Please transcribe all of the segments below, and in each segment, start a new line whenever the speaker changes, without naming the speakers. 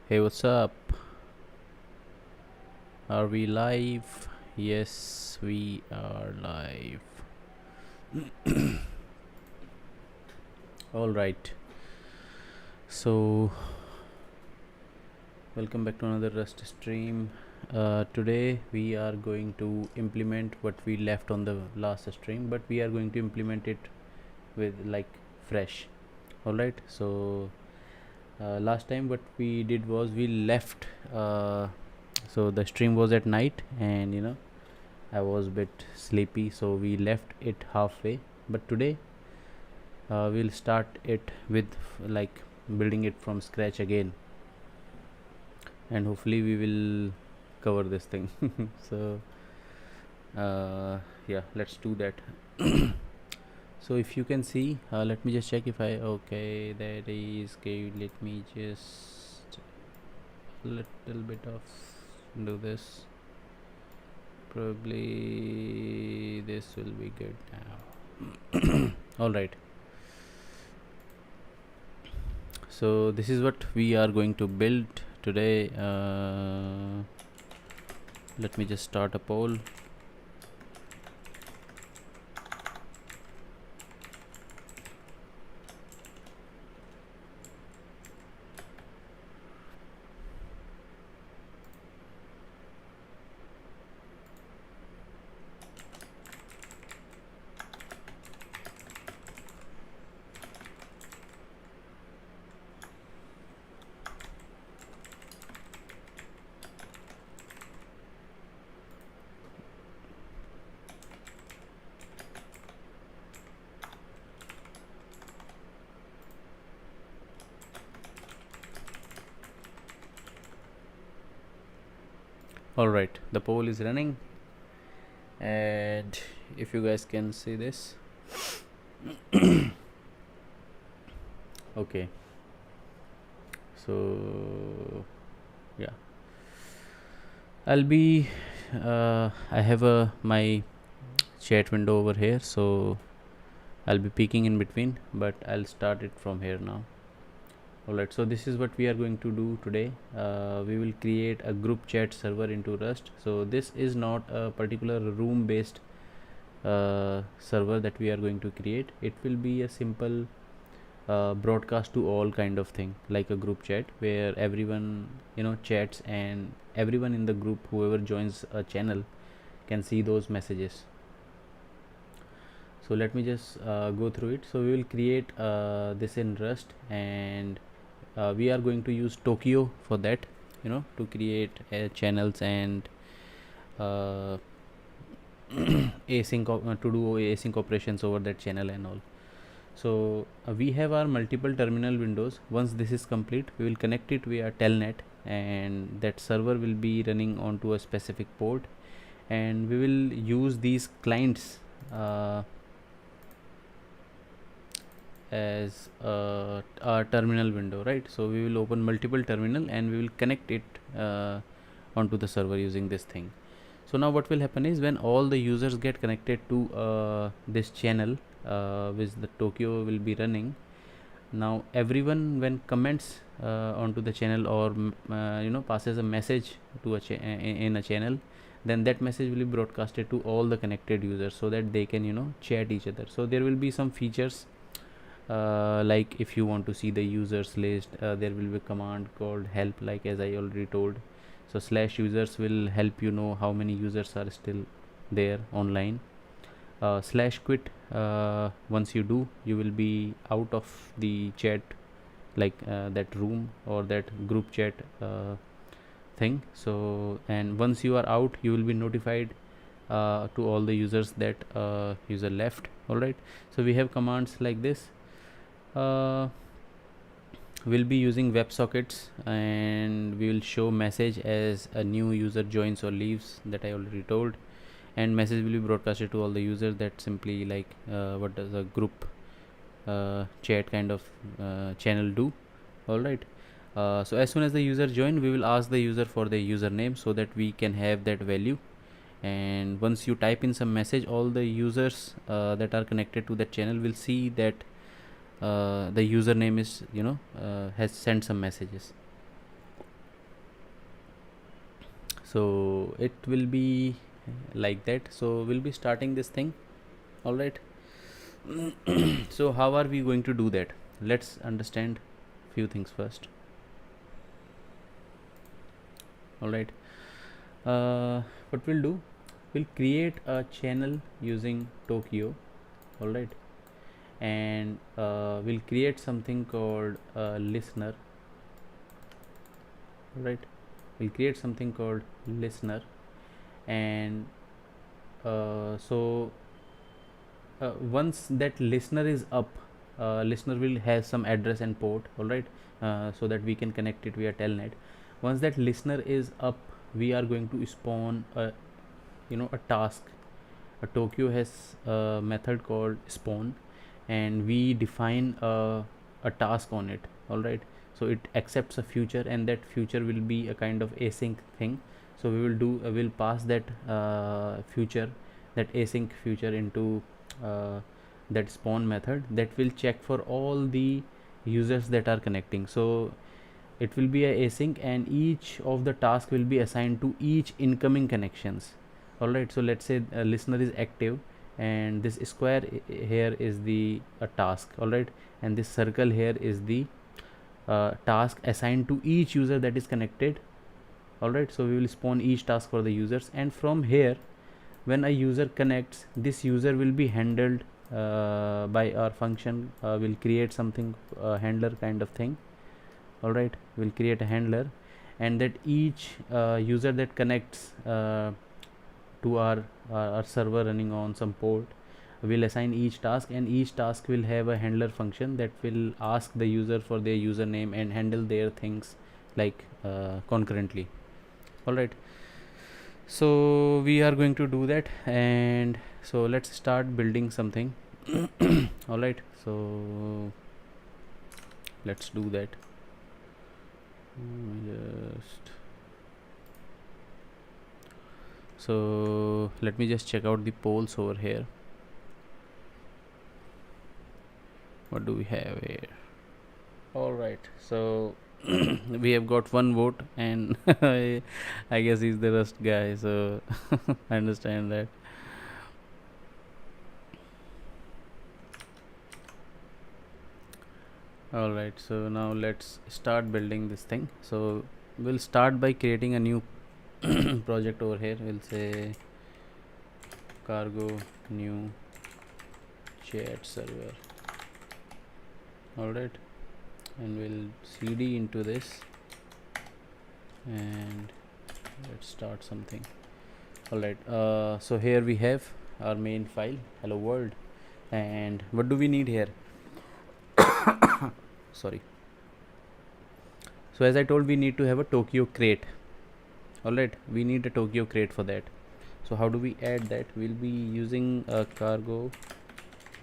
Hey, what's up? Are we live? Yes, we are live. All right. So, welcome back to another Rust stream. Today we are going to implement what we left on the last stream, but we are going to implement it with like fresh. All right. So, last time what we did was we left. So the stream was at night, and I was a bit sleepy, so we left it halfway. But today we'll start it with like building it from scratch again, and hopefully we will cover this thing. So yeah, let's do that. So if you can see, let me just check if I okay. There is okay. Let me just little bit of do this. Probably this will be good now. All right. So this is what we are going to build today. Let me just start a poll. All right, the poll is running, and if you guys can see this, okay. So yeah, I'll be. I have my chat window over here, so I'll be peeking in between, but I'll start it from here now. Alright, so this is what we are going to do today. We will create a group chat server into Rust. So this is not a particular room based server that we are going to create. It will be a simple broadcast to all kind of thing, like a group chat where everyone chats, and everyone in the group, whoever joins a channel, can see those messages. So let me just go through it. So we will create this in Rust, and we are going to use Tokio for that, to create channels and uh, to do async operations over that channel and all. So we have our multiple terminal windows. Once this is complete, we will connect it via telnet, and that server will be running onto a specific port, and we will use these clients as a terminal window, right? So we will open multiple terminal and we will connect it onto the server using this thing. So now what will happen is, when all the users get connected to this channel which the Tokio will be running, now everyone, when comments onto the channel, or passes a message to in a channel, then that message will be broadcasted to all the connected users, so that they can chat each other. So there will be some features, like if you want to see the users list, there will be a command called help, like as I already told. So slash users will help you know how many users are still there online. Slash quit, once you do, you will be out of the chat, like that room or that group chat thing. So, and once you are out, you will be notified to all the users that user left. All right, so we have commands like this. We'll be using WebSockets, and we will show message as a new user joins or leaves, that I already told, and message will be broadcasted to all the users. That simply like what does a group chat kind of channel do. All right. So as soon as the user join, we will ask the user for the username, so that we can have that value. And once you type in some message, all the users that are connected to that channel will see that the username is has sent some messages. So it will be like that. So we'll be starting this thing. All right. So how are we going to do that? Let's understand few things first. All right. What we'll do, we'll create a channel using Tokio. All right. And we'll create something called listener. All right. We'll create something called listener. And once that listener is up, listener will have some address and port. All right. So that we can connect it via telnet. Once that listener is up, we are going to spawn a task. A Tokio has a method called spawn, and we define a task on it. All right. So it accepts a future, and that future will be a kind of async thing. So we'll pass that future, that async future, into that spawn method, that will check for all the users that are connecting. So it will be a async, and each of the task will be assigned to each incoming connections. All right. So let's say a listener is active, and this square here is the task. All right. And this circle here is the task assigned to each user that is connected. All right. So we will spawn each task for the users, and from here, when a user connects, this user will be handled by our function. We'll create something handler kind of thing. All right. We'll create a handler, and that each user that connects to our server running on some port, will assign each task, and each task will have a handler function that will ask the user for their username and handle their things like concurrently. All right. So we are going to do that, and so let's start building something. All right. So let's do that. Just so let me just check out the polls over here. What do we have here? All right. So we have got one vote, and I guess he's the Rust guy, so I understand that. All right. So now let's start building this thing. So we'll start by creating a new project over here. We'll say cargo new chat server. All right. And we'll cd into this, and let's start something. All right. So here we have our main file, hello world. And what do we need here? Sorry. So as I told, we need to have a Tokio crate. All right. We need a Tokio crate for that. So how do we add that? We'll be using a cargo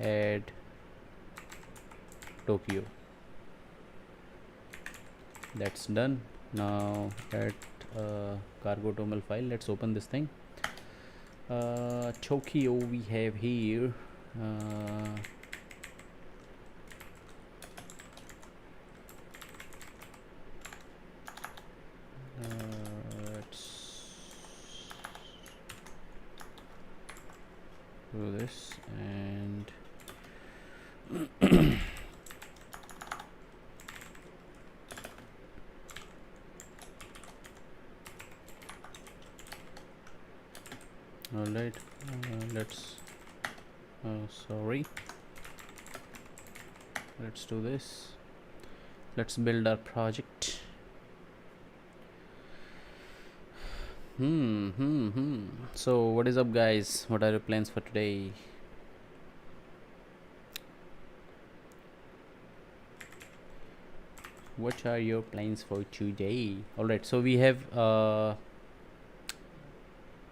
add Tokio. That's done. Now at cargo toml file, let's open this thing. Tokio we have here. Let's do this, and all right. Let's sorry, let's do this. Let's build our project. So what is up, guys? What are your plans for today? What are your plans for today? All right. So we have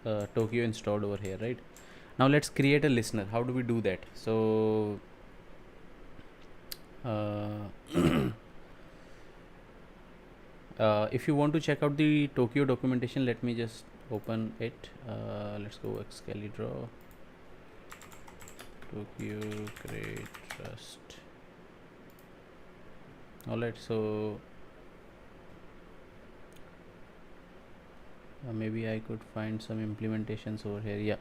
Tokio installed over here, right? Now let's create a listener. How do we do that? So if you want to check out the Tokio documentation, let me just open it. Let's go Excalidraw Tokio create trust. All right. So maybe I could find some implementations over here. Yeah,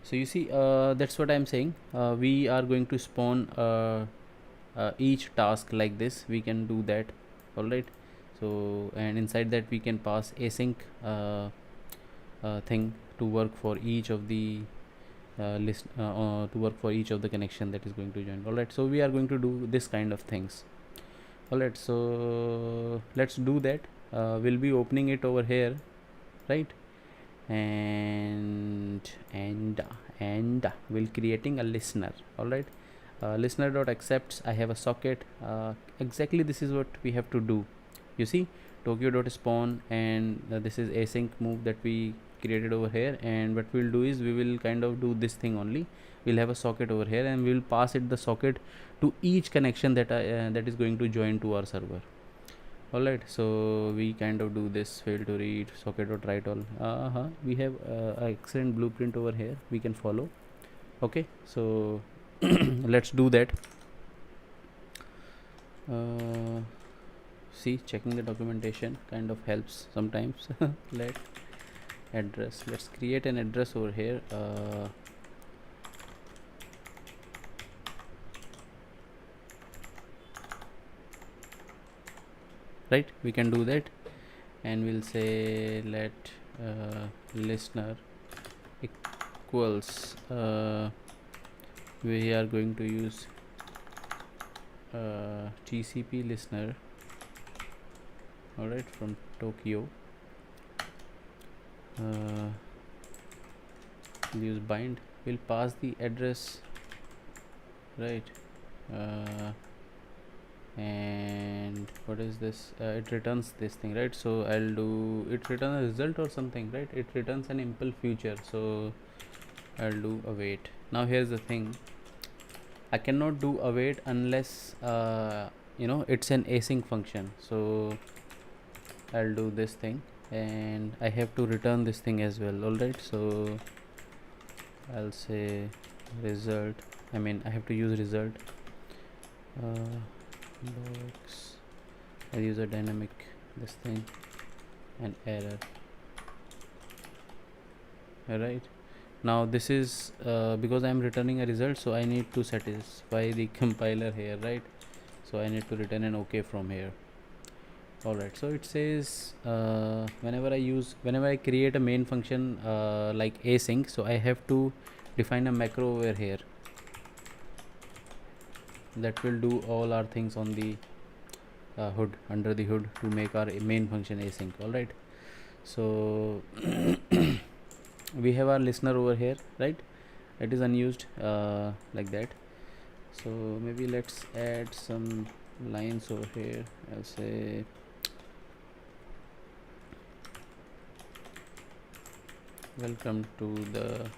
so you see, that's what I'm saying. We are going to spawn each task like this. We can do that. All right. So, and inside that we can pass async thing to work for each of the list to work for each of the connection that is going to join. All right, so we are going to do this kind of things. All right, so let's do that. We'll be opening it over here, right? And we'll creating a listener. All right, listener dot accepts. I have a socket. Exactly, this is what we have to do. You see, Tokio dot spawn, and this is async move that we created over here. And what we'll do is we will kind of do this thing only. We'll have a socket over here, and we'll pass it the socket to each connection that that is going to join to our server. All right, so we kind of do this fail to read socket dot write all. We have an excellent blueprint over here we can follow. Okay, so let's do that. See, checking the documentation kind of helps sometimes. Let address, let's create an address over here. Right, we can do that, and we'll say let listener equals we are going to use TCP listener. All right, from Tokio. We'll use bind. We'll pass the address, right? And what is this? It returns this thing, right? So I'll do it return a result or something, right? It returns an impl future, so I'll do await. Now here's the thing, I cannot do await unless it's an async function. So I'll do this thing, and I have to return this thing as well. All right, so I'll say result. I have to use result. Logs. I'll use a dynamic this thing and error. Alright, now this is because I'm returning a result, so I need to satisfy the compiler here, right? So I need to return an OK from here. Alright, so it says whenever I create a main function like async, so I have to define a macro over here that will do all our things on the hood, under the hood, to make our main function async. All right, so we have our listener over here, right? It is unused like that. So maybe let's add some lines over here. I'll say welcome to the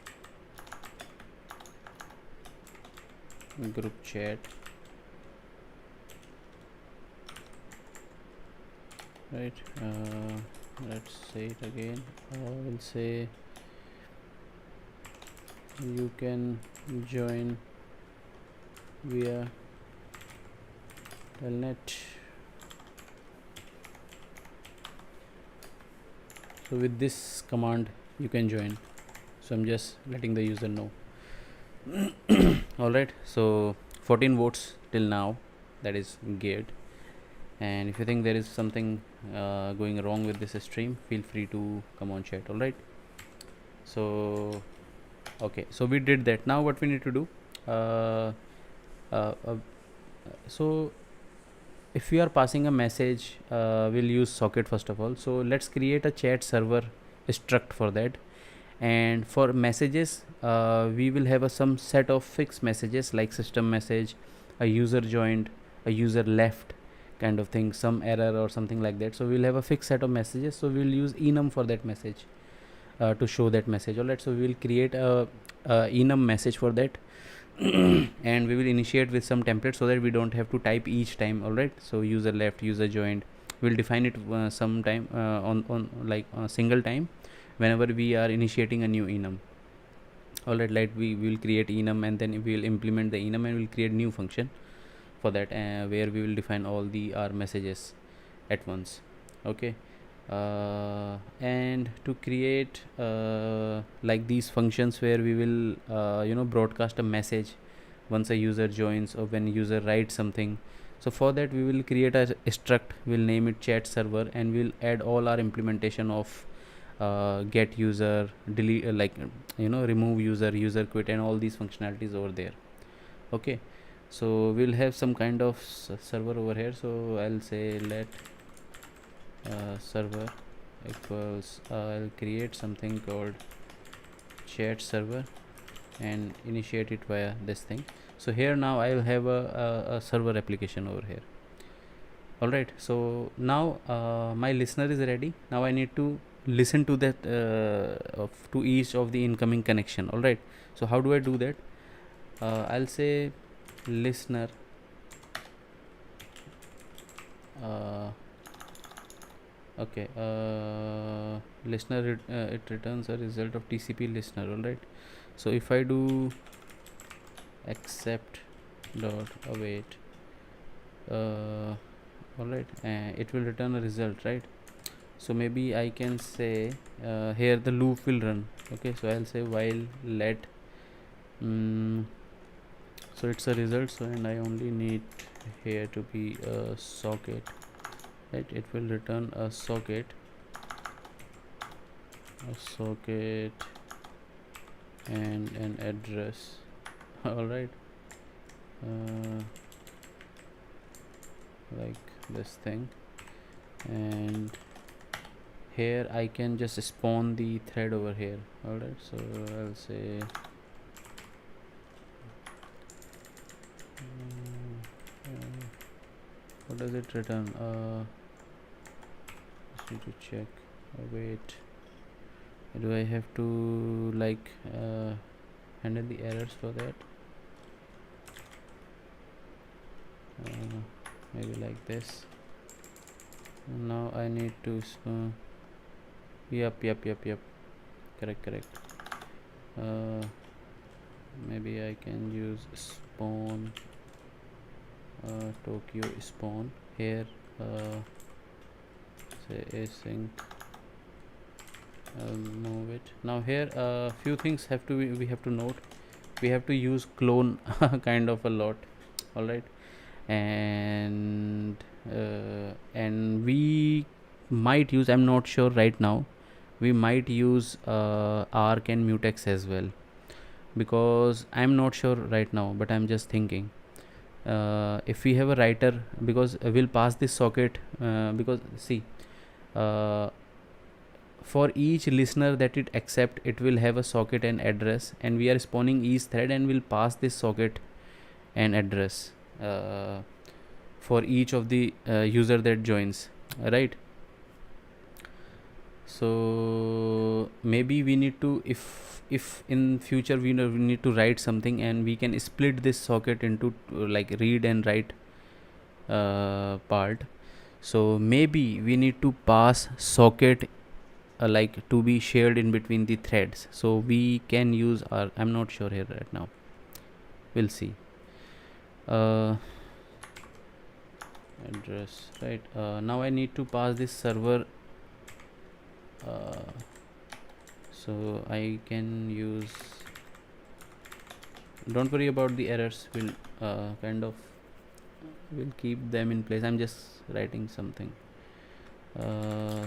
group chat. Right, let's say it again. We'll say you can join via telnet. So with this command you can join, so I'm just letting the user know. All right, so 14 votes till now, that is good. And if you think there is something going wrong with this stream, feel free to come on chat. All right, so okay, so we did that. Now what we need to do, so if we are passing a message, we'll use socket first of all. So let's create a chat server struct for that. And for messages, we will have some set of fixed messages like system message, a user joined, a user left kind of thing, some error or something like that. So we'll have a fixed set of messages, so we'll use enum for that message to show that message. All right, so we will create a enum message for that and we will initiate with some template so that we don't have to type each time. All right, so user left, user joined, we'll define it sometime on like a single time whenever we are initiating a new enum. All right, like we will create enum and then we will implement the enum and we'll create new function for that where we will define all the our messages at once. Okay, and to create like these functions where we will broadcast a message once a user joins or when user writes something. So for that we will create a struct, we'll name it chat server, and we'll add all our implementation of get user, delete, remove user, user quit, and all these functionalities over there. Okay, so we'll have some kind of server over here. So I'll say let server equals I'll create something called chat server and initiate it via this thing. So here now I will have a server application over here. Alright, so now my listener is ready. Now I need to listen to that to each of the incoming connection. Alright, so how do I do that? I'll say listener okay, listener it returns a result of TCP listener. Alright, so if I do accept dot await alright, it will return a result, right? So maybe I can say here the loop will run. Okay, so I'll say while let so it's a result, so and I only need here to be a socket, right? It will return a socket and an address. All right, like this thing, and here I can just spawn the thread over here. All right, so I'll say what does it return? Just need to check. Wait, do I have to like handle the errors for that? Maybe like this. Now I need to yep, correct. Maybe I can use spawn Tokio spawn here, say async. I'll move it. Now here few things have to we have to note. We have to use clone kind of a lot. All right, and we might use, I'm not sure right now, we might use arc and mutex as well, because I'm not sure right now, but I'm just thinking if we have a writer, because we'll pass this socket because see for each listener that it accept, it will have a socket and address, and we are spawning each thread and we'll pass this socket and address for each of the user that joins, right? So maybe we need to, if in future we need to write something, and we can split this socket into like read and write part. So maybe we need to pass socket like to be shared in between the threads, so we can use our, I'm not sure here right now, we'll see. Address, right? Now I need to pass this server, so I can use, don't worry about the errors, we'll we'll keep them in place. I'm just writing something,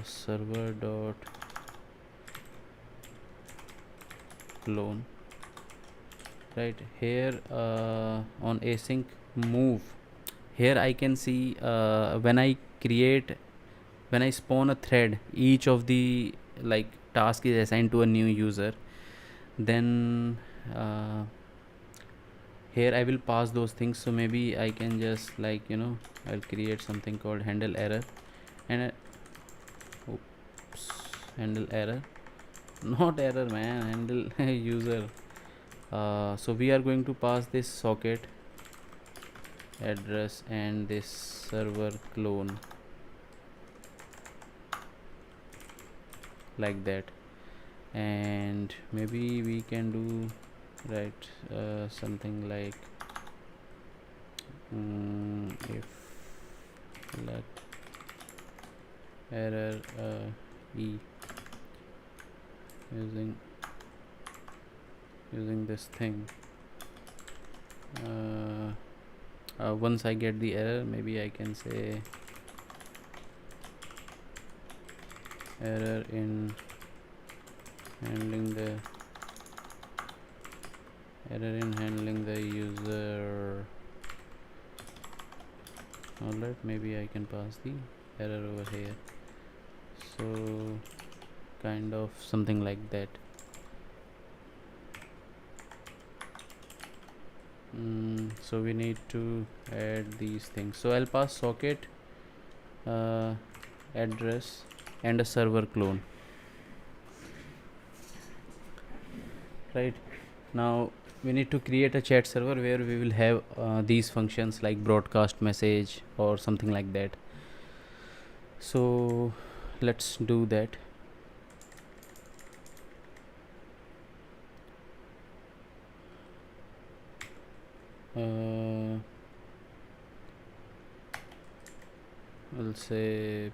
server dot clone, right? Here on async move, here I can see when I spawn a thread, each of the like task is assigned to a new user, then here I will pass those things. So maybe I can just like I'll create something called handle error, and handle error, not error man, handle user. So we are going to pass this socket address and this server clone like that, and maybe we can do write something like if let error e using this thing. Once I get the error, maybe I can say error in handling the user. Alright, maybe I can pass the error over here, so kind of something like that. So we need to add these things. So I'll pass socket, address, and a server clone. Right now we need to create a chat server where we will have these functions like broadcast message or something like that. So let's do that. I'll say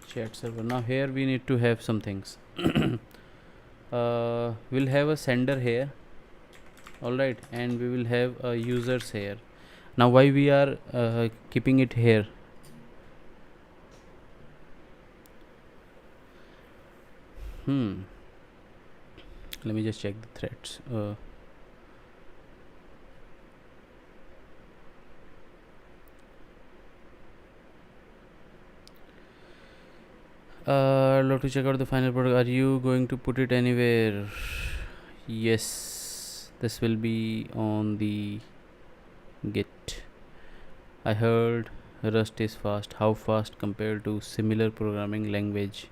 chat server. Now here we need to have some things. We'll have a sender here, alright, and we will have users here. Now why we are keeping it here? Let me just check the threads. Love to check out the final product. Are you going to put it anywhere? Yes, this will be on the Git. I heard Rust is fast. How fast compared to similar programming language?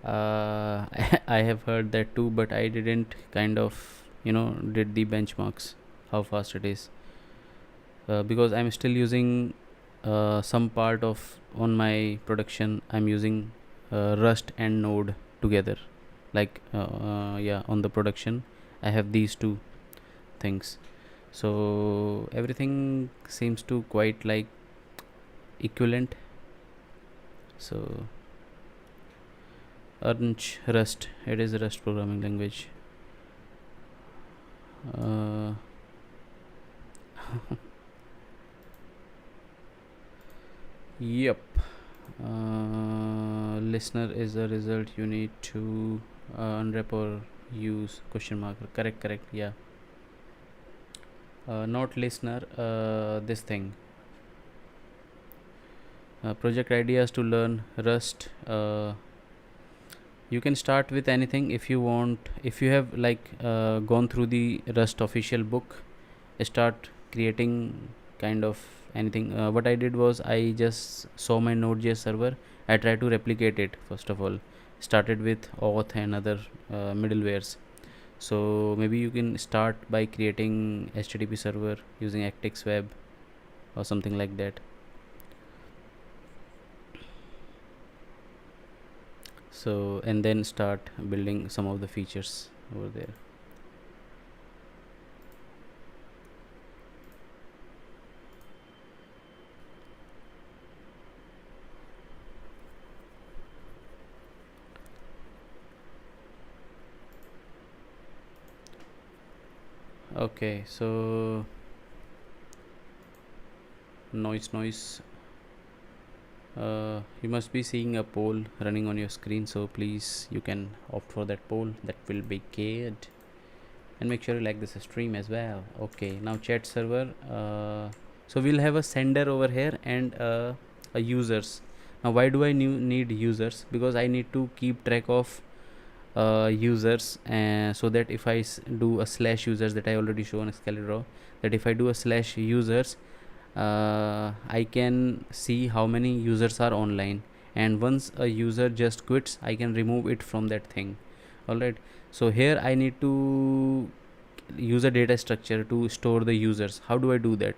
I have heard that too, but I didn't kind of did the benchmarks how fast it is, because I'm still using some part of on my production. I'm using Rust and Node together, like yeah, on the production I have these two things, so everything seems to quite like equivalent. So Rust, it is a Rust programming language. Yep. Listener is a result you need to unwrap or use question mark. Correct, yeah. Not listener, this thing. Project ideas to learn Rust. You can start with anything if you want. If you have like gone through the Rust official book, start creating kind of anything. What I did was I just saw my Node.js server. I tried to replicate it first of all. Started with auth and other middlewares. So maybe you can start by creating HTTP server using Actix Web or something like that. So and then start building some of the features over there. Okay, so noise. You must be seeing a poll running on your screen, so please you can opt for that poll. That will be good. And make sure you like this stream as well. Okay, now chat server. So we'll have a sender over here and a users. Now why do I need users? Because I need to keep track of users, so that if I do a slash users, that I already show on Excalibur, that if I do a slash users, I can see how many users are online, and once a user just quits, I can remove it from that thing. Alright, so here I need to use a data structure to store the users. How do I do that?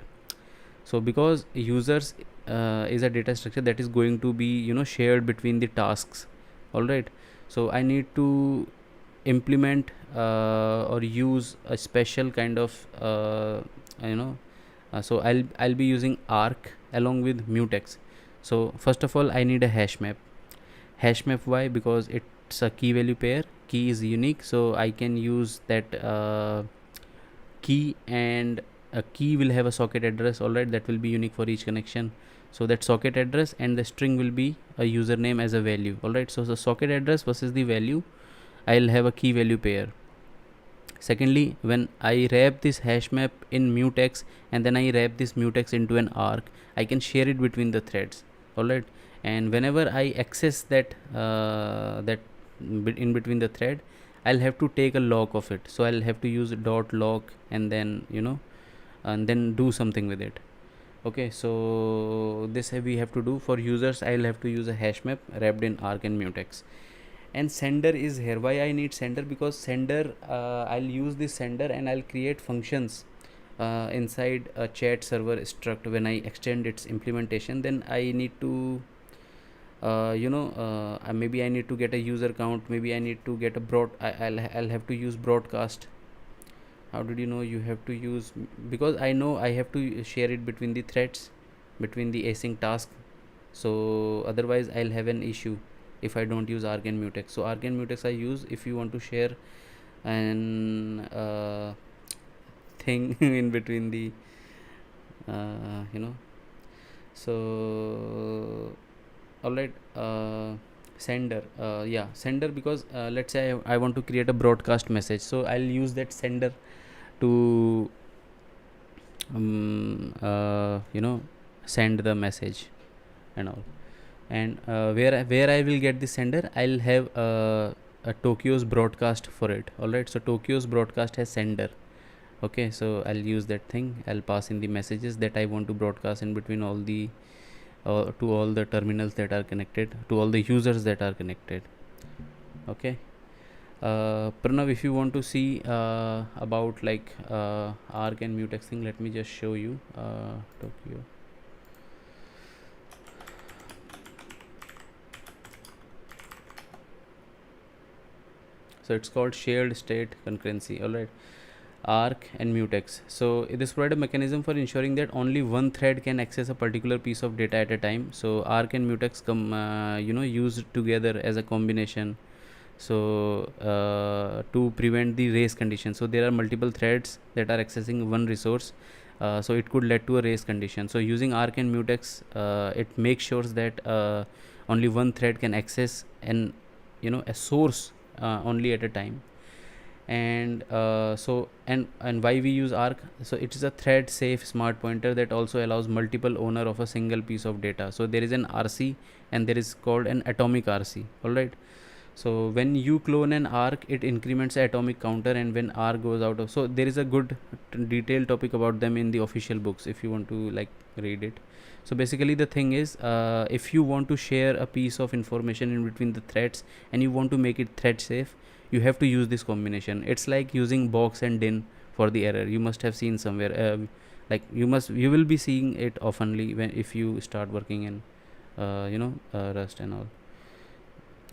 So because users is a data structure that is going to be shared between the tasks. Alright, so I need to implement or use a special kind of So I'll be using arc along with mutex. So first of all I need a hash map. Hash map, why? Because it's a key value pair, key is unique, so I can use that key, and a key will have a socket address, alright, that will be unique for each connection. So that socket address and the string will be a username as a value, alright. So the socket address versus the value, I'll have a key value pair. Secondly, when I wrap this hash map in mutex and then I wrap this mutex into an arc, I can share it between the threads, alright. And whenever I access that in between the thread, I'll have to take a lock of it. So I'll have to use dot lock and then and then do something with it. Okay, so this we have to do. For users, I'll have to use a hash map wrapped in arc and mutex. And sender is here. Why I need sender? Because sender, I'll use this sender and I'll create functions inside a chat server struct. When I extend its implementation, then I need to maybe I need to get a user count, maybe I need to get a I'll have to use broadcast. How did you know you have to use? Because I know I have to share it between the threads, between the async task. So otherwise I'll have an issue if I don't use arc and mutex. So arc and mutex I use if you want to share an thing in between the so alright. Sender, sender, because let's say I want to create a broadcast message, so I'll use that sender to send the message and all. And where I will get the sender, I'll have a Tokyo's broadcast for it, alright. So Tokyo's broadcast has sender. Okay, so I'll use that thing. I'll pass in the messages that I want to broadcast in between all the to all the terminals that are connected, to all the users that are connected. Okay. Pranav, if you want to see about like arc and mutex thing, let me just show you Tokyo. So it's called shared state concurrency, alright. Arc and mutex. So this provides a mechanism for ensuring that only one thread can access a particular piece of data at a time. So arc and mutex come used together as a combination, so to prevent the race condition. So there are multiple threads that are accessing one resource, so it could lead to a race condition. So using arc and mutex, it makes sure that only one thread can access a source only at a time. And and why we use arc? So it is a thread safe smart pointer that also allows multiple owner of a single piece of data. So there is an RC and there is called an atomic RC, all right. So when you clone an arc, it increments the atomic counter, and when arc goes out of, so there is a good detailed topic about them in the official books if you want to like read it. So basically the thing is, if you want to share a piece of information in between the threads and you want to make it thread safe, you have to use this combination. It's like using box and din for the error. You must have seen somewhere, like you will be seeing it oftenly when if you start working in Rust and all.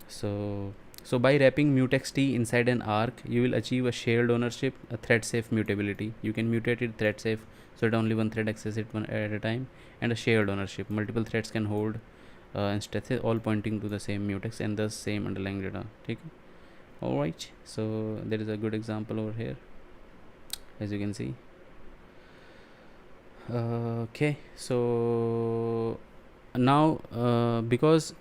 So by wrapping mutex t inside an arc, you will achieve a shared ownership, a thread safe mutability. You can mutate it thread safe so that only one thread accesses it one at a time, and a shared ownership. Multiple threads can hold instances all pointing to the same mutex and the same underlying data. Okay. Alright, so there is a good example over here, as you can see. Okay, so now because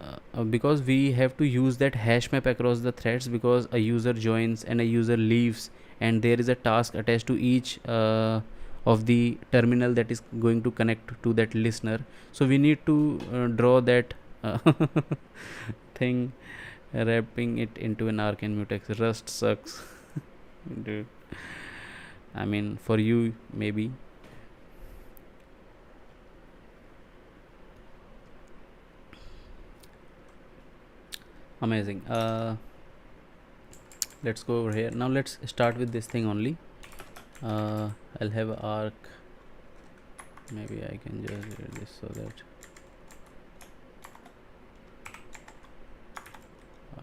we have to use that hash map across the threads, because a user joins and a user leaves, and there is a task attached to each of the terminal that is going to connect to that listener. So we need to draw that thing, wrapping it into an arc and mutex. Rust sucks. Dude, I mean, for you maybe. Amazing. Let's go over here now. Let's start with this thing only. I'll have an arc. Maybe I can just do this so that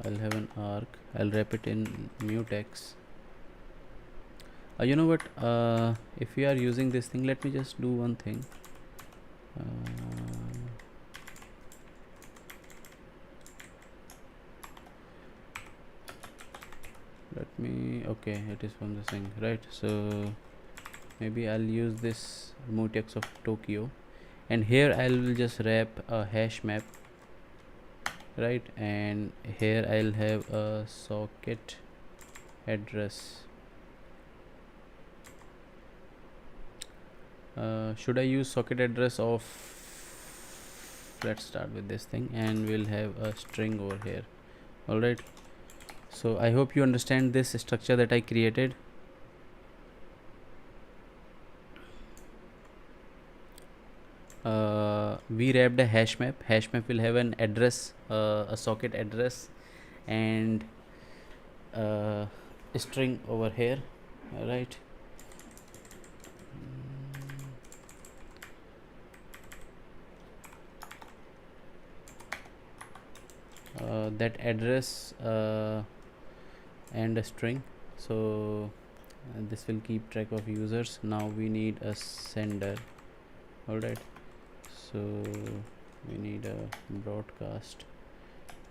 I'll have an arc. I'll wrap it in mutex. You know what, if we are using this thing, let me just do one thing. Let me, okay, it is from the thing, right? So maybe I'll use this mutex of Tokio, and here I'll just wrap a hash map, right? And here I'll have a socket address. Should I use socket address of, let's start with this thing, and we'll have a string over here. All right, so I hope you understand this structure that I created. We wrapped a hash map. Hash map will have an address, a socket address, and a string over here. All right. That address and a string. So this will keep track of users. Now we need a sender. All right. So we need a broadcast,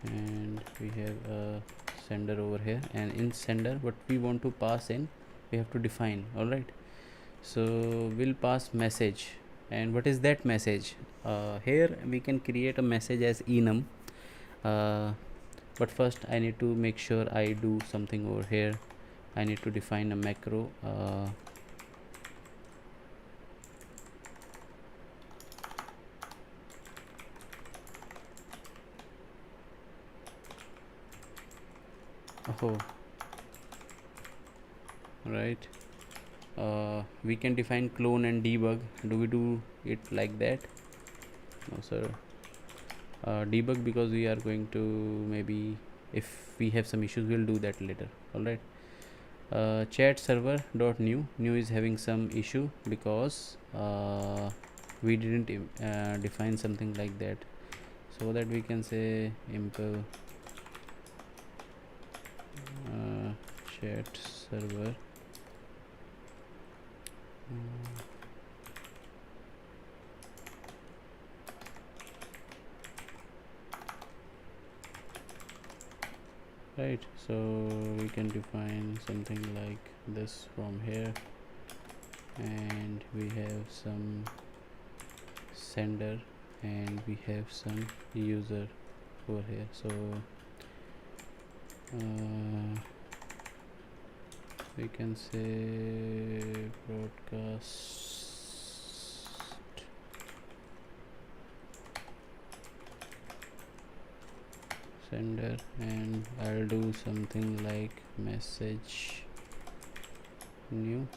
and we have a sender over here, and in sender what we want to pass in, we have to define. All right, so we'll pass message. And what is that message? Here we can create a message as enum, but first I need to make sure I do something over here. I need to define a macro. Oh, right. We can define clone and debug. Do we do it like that? No sir. Debug, because we are going to, maybe if we have some issues we'll do that later. All right. Chat server dot new is having some issue because we didn't define something like that, so that we can say impl chat server right. So we can define something like this from here, and we have some sender, and we have some user over here. So we can say broadcast sender, and I'll do something like message new,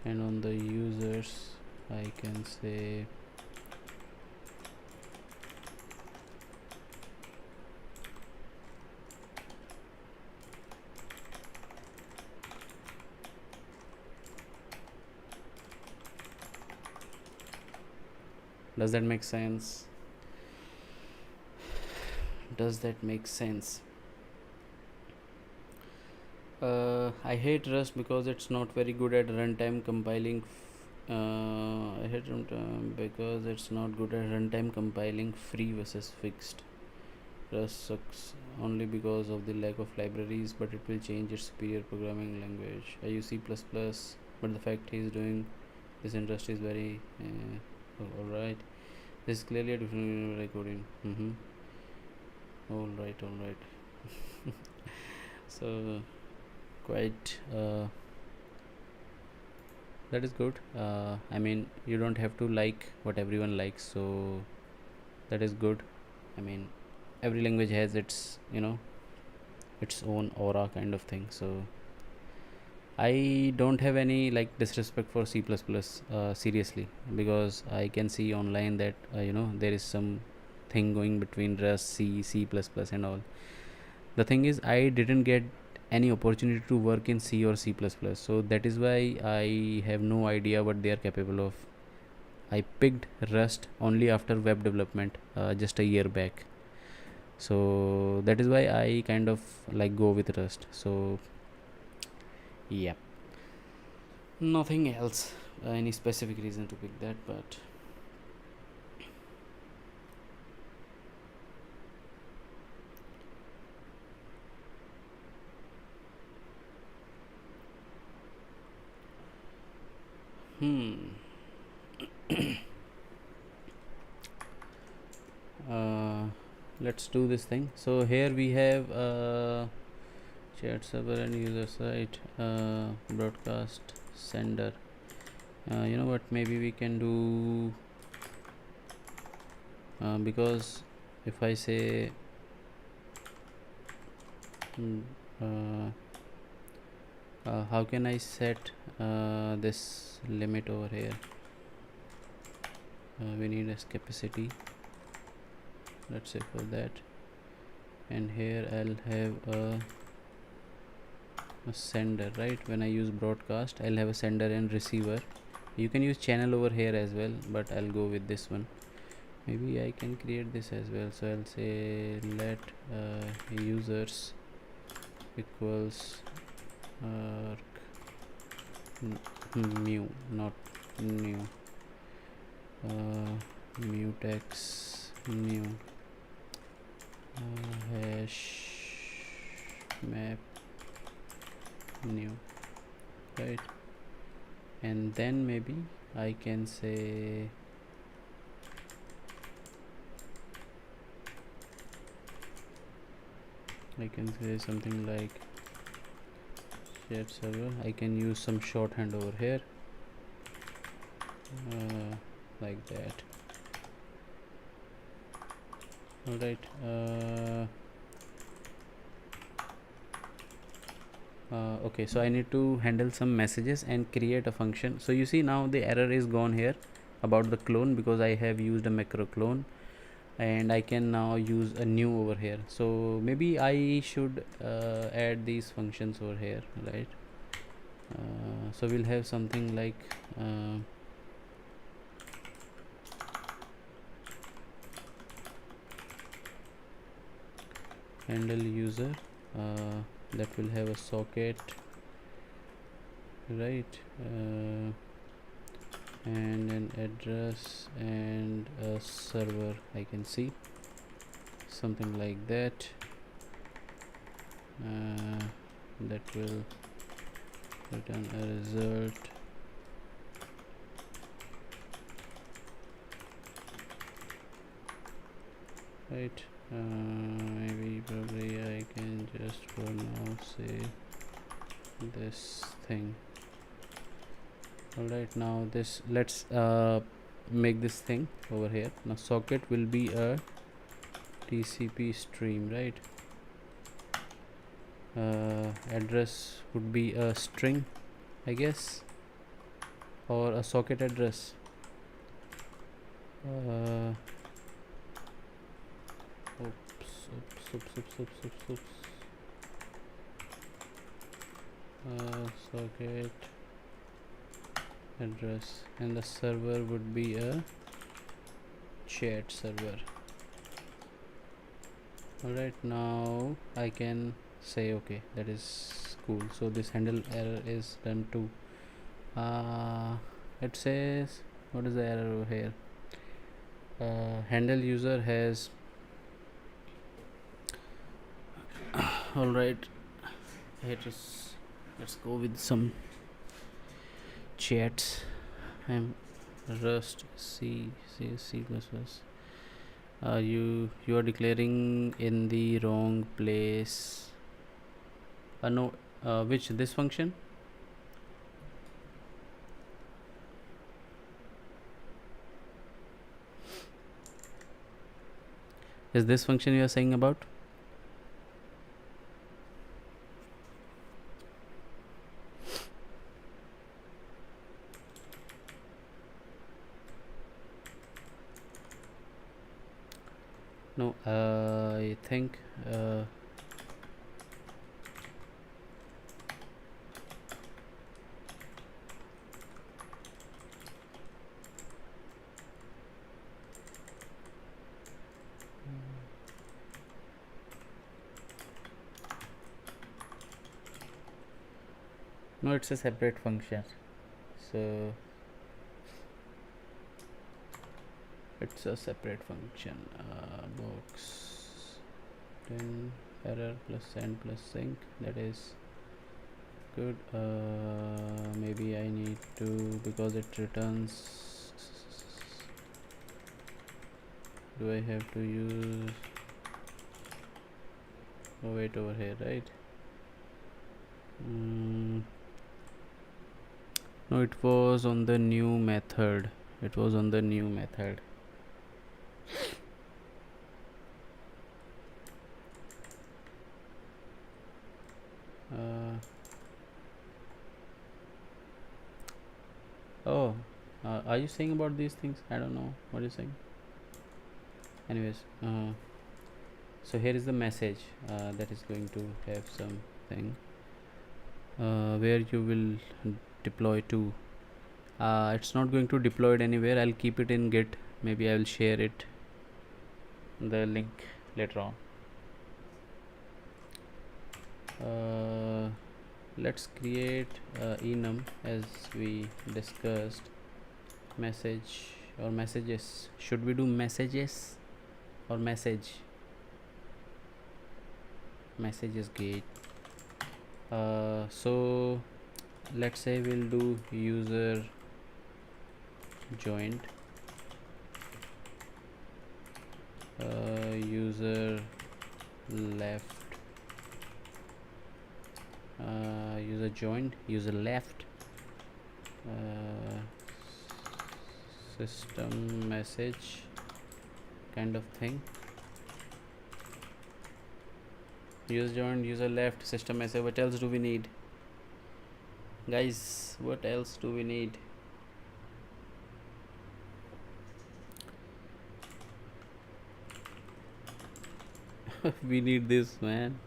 and on the users I can say does that make sense? Does that make sense? I hate Rust because it's not very good at runtime compiling. I hate runtime because it's not good at runtime compiling free versus fixed. Rust sucks only because of the lack of libraries, but it will change its superior programming language. I use C++, but the fact he is doing this in Rust is very alright. This is clearly a different recording. Alright. So quite that is good. I mean, you don't have to like what everyone likes, so that is good. I mean, every language has its, its own aura kind of thing. So I don't have any like disrespect for C++, seriously, because I can see online that there is some thing going between Rust, C++, and all. The thing is, I didn't get any opportunity to work in C or C++, so that is why I have no idea what they are capable of. I picked Rust only after web development, just a year back, so that is why I kind of like go with Rust. So Yep. Nothing else, any specific reason to pick that, but hmm. uh, let's do this thing. So here we have chat server and user side, broadcast sender. You know what, maybe we can do, because if I say uh, how can I set this limit over here? We need a capacity, let's say, for that, and here I'll have a sender, right? When I use broadcast, I'll have a sender and receiver. You can use channel over here as well, but I'll go with this one. Maybe I can create this as well. So I'll say let users equals mu, not new, mutex new hash map new, right? And then maybe I can say something like shared server. I can use some shorthand over here, like that. All right. Okay, so I need to handle some messages and create a function. So you see now the error is gone here about the clone, because I have used a macro clone, and I can now use a new over here. So maybe I should add these functions over here, right? So we'll have something like handle user, that will have a socket, right? And an address and a server, I can see something like that. That will return a result, right? Maybe probably I can just for now say this thing. All right, now this, let's make this thing over here. Now socket will be a TCP stream, right? Address would be a string, I guess, or a socket address. Oops. Socket address, and the server would be a chat server. Alright, now I can say okay, that is cool. So this handle error is done too. It says, what is the error over here? Handle user has alright, let's go with some chats. I'm Rust C++. You are declaring in the wrong place. No, which, this function? Is this function you are saying about? No, I think No, it's a separate function. So it's a separate function. Box 10 error plus send plus sync, that is good. Maybe I need to, because it returns, do I have to use, oh wait, over here, right? No, it was on the new method. It was on the new method. Oh, are you saying about these things? I don't know what you're saying. Anyways, so here is the message that is going to have something where you will deploy to. It's not going to deploy it anywhere. I'll keep it in Git. Maybe I will share it, the link, later on. Let's create enum as we discussed. Message or messages. Should we do messages or message? Messages gate. So let's say we'll do user joined, user left, user joined, user left, system message kind of thing. User joined, user left, system message. What else do we need, guys? What else do we need? We need this, man.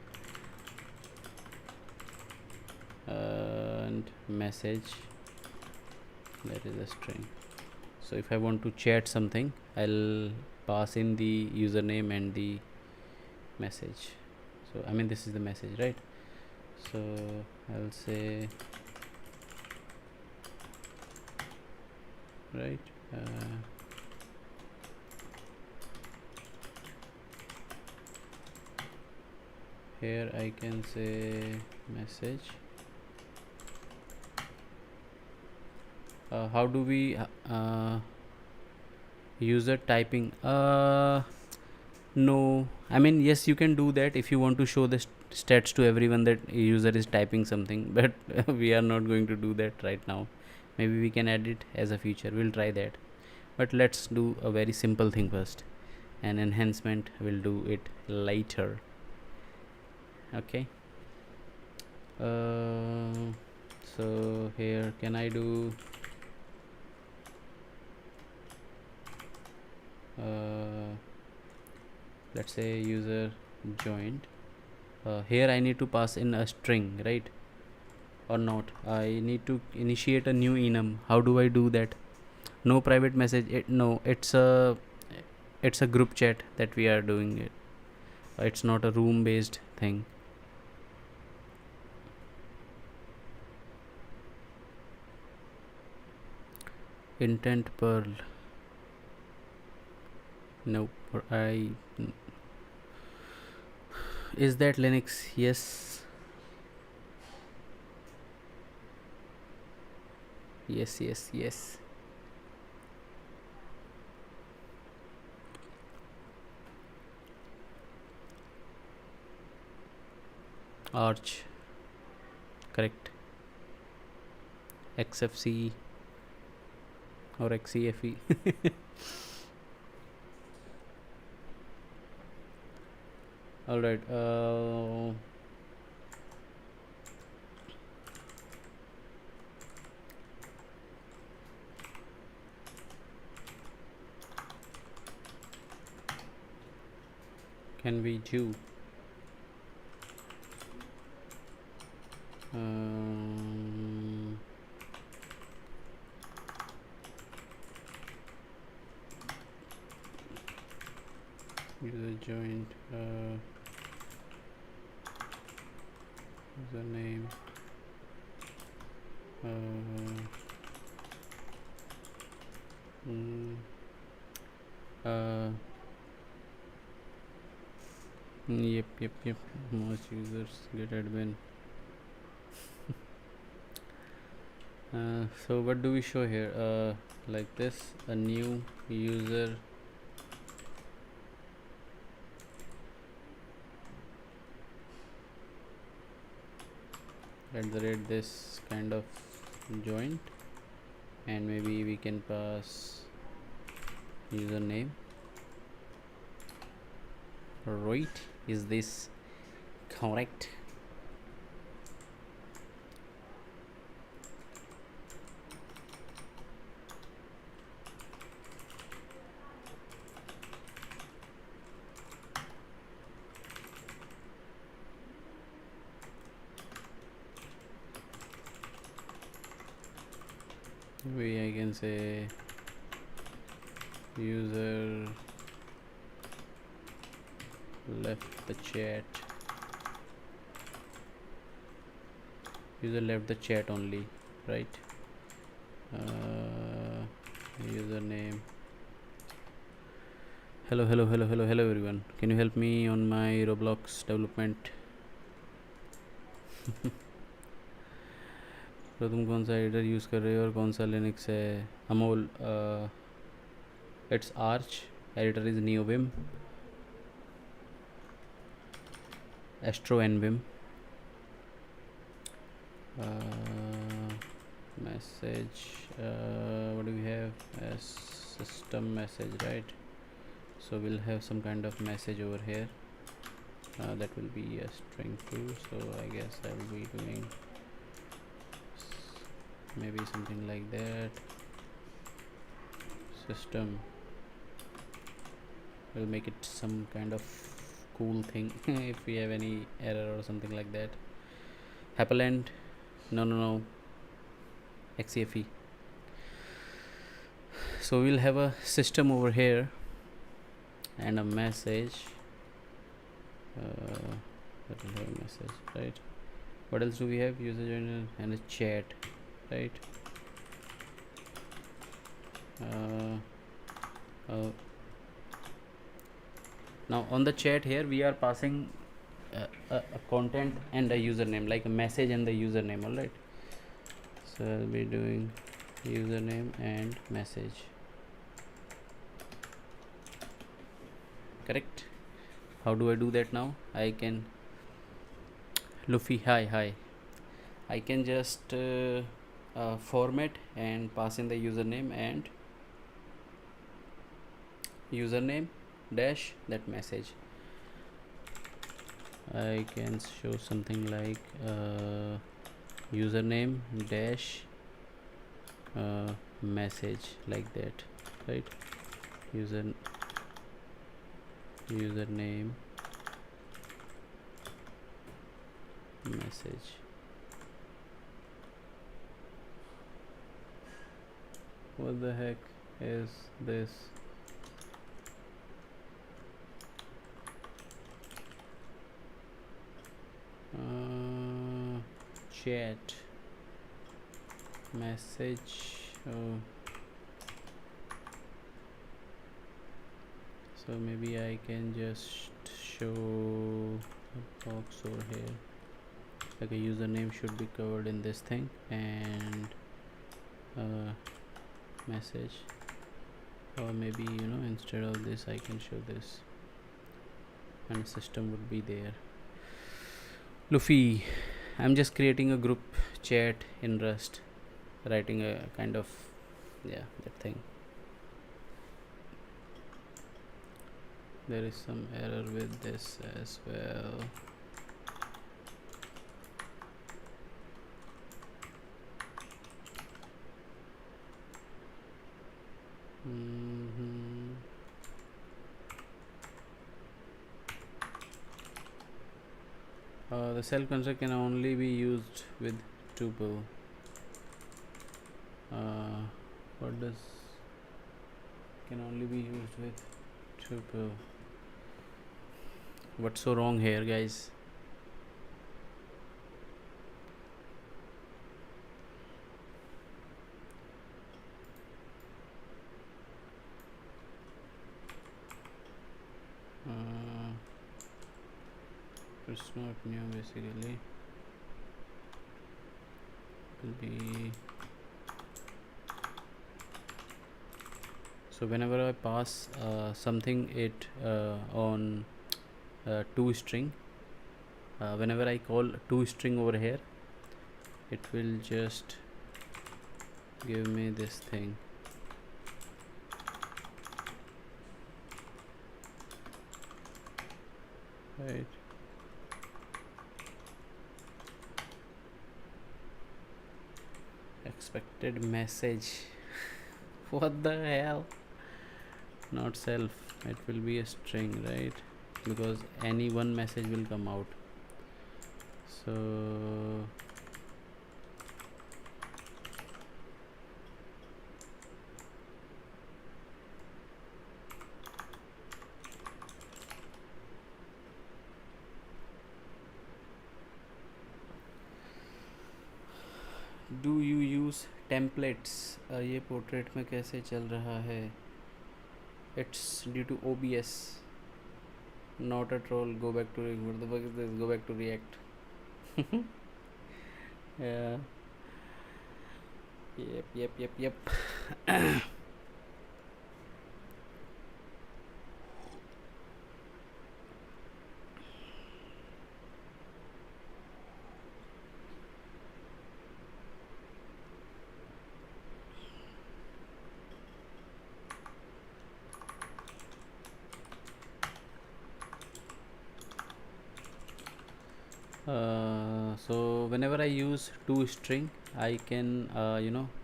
And message, that is a string. So if I want to chat something, I'll pass in the username and the message. So I mean, this is the message, right? So I'll say, right, here I can say message. How do we user typing? No, I mean, yes, you can do that if you want to show the stats to everyone that user is typing something, but we are not going to do that right now. Maybe we can add it as a feature. We'll try that, but let's do a very simple thing first. An enhancement, we'll do it later. Okay. So here, can I do let's say user joined. Here I need to pass in a string, right? Or not? I need to initiate a new enum. How do I do that? No private message. No, it's a group chat that we are doing it. It's not a room based thing. Intent Perl. No, is that Linux? Yes. Yes. Arch, correct. XFCE or XCFE. All right. Can we do user joined, username, mm, uh, yep. Most users get admin. So what do we show here? Like this, a new user at the rate this kind of joint, and maybe we can pass username. Right, is this correct? I can say user left the chat. User left the chat only, right? Username. Hello everyone. Can you help me on my Roblox development? तो तुम कौन सा editor use कर रहे हो और कौन सा लिनक्स है? Amol, it's Arch. Editor is Neovim, AstroNvim. Message, what do we have as system message, right? So we'll have some kind of message over here. That will be a string too, so I guess I will be doing maybe something like that. System, we'll make it some kind of cool thing if we have any error or something like that. Happyland, no, XCFE. So we'll have a system over here and a message. That will have a message, right? What else do we have? User joiner and a chat, right? Now on the chat here we are passing a content and a username, like a message and the username. All right, so I'll be doing username and message. Correct. How do I do that now? I can Luffy, hi. I can just format and pass in the username and username dash that message. I can show something like username dash message, like that, right? Username message. What the heck is this? Chat message. So maybe I can just show a box over here, like a username should be covered in this thing, and message, or maybe instead of this I can show this, and a system would be there. Luffy, I'm just creating a group chat in Rust, writing a kind of that thing. There is some error with this as well. The self construct can only be used with tuple. What does can only be used with tuple? What's so wrong here, guys? it's not new basically. It will be, so whenever I pass something it on toString, whenever I call toString over here, it will just give me this thing. Right. Expected message. What the hell? Not self, it will be a string, right? Because any one message will come out. So do you use templates? ये portrait में कैसे चल रहा है? It's due to OBS, not a troll. Go back to what the fuck is this? Go back to React. Yeah. Yep. So whenever I use toString, I can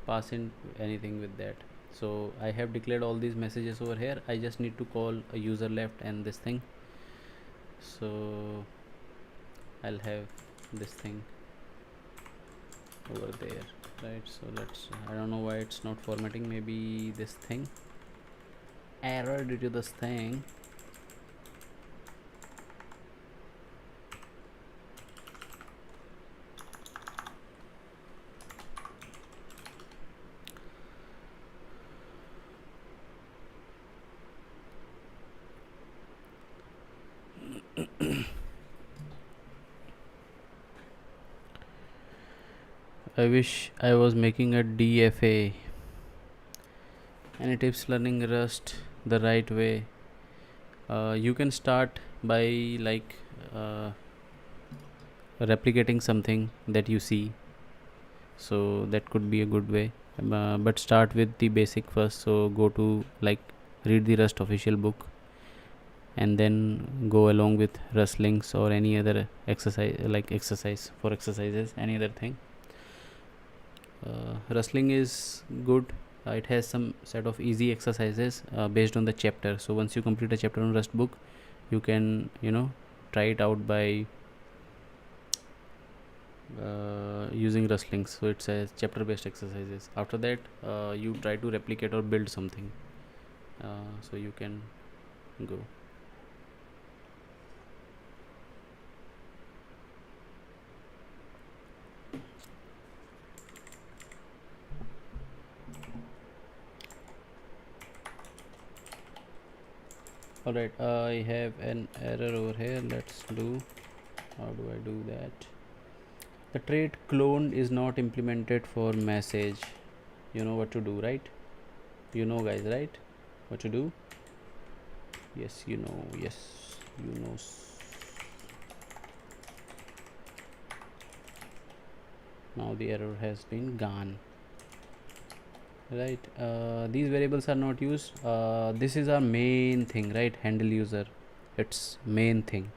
pass in anything with that. So I have declared all these messages over here. I just need to call a user left and this thing. So I'll have this thing over there, right? So let's, I don't know why it's not formatting. Maybe this thing, error due to this thing. I wish I was making a DFA. Any tips learning Rust the right way? You can start by like replicating something that you see, so that could be a good way, but start with the basic first. So go to like read the Rust official book and then go along with Rust links or any other exercise, like exercise for exercises, any other thing. Rustling is good. It has some set of easy exercises based on the chapter. So once you complete a chapter on Rust book, you can try it out by using Rustlings. So it's a chapter based exercises. After that you try to replicate or build something, so you can go. Alright, I have an error over here. Let's do, how do I do that? The trait cloned is not implemented for message. You know what to do, right? You know guys, right? What to do? Yes, you know. Yes, you know. Now the error has been gone. Right, these variables are not used. This is our main thing, right? Handle user, it's main thing.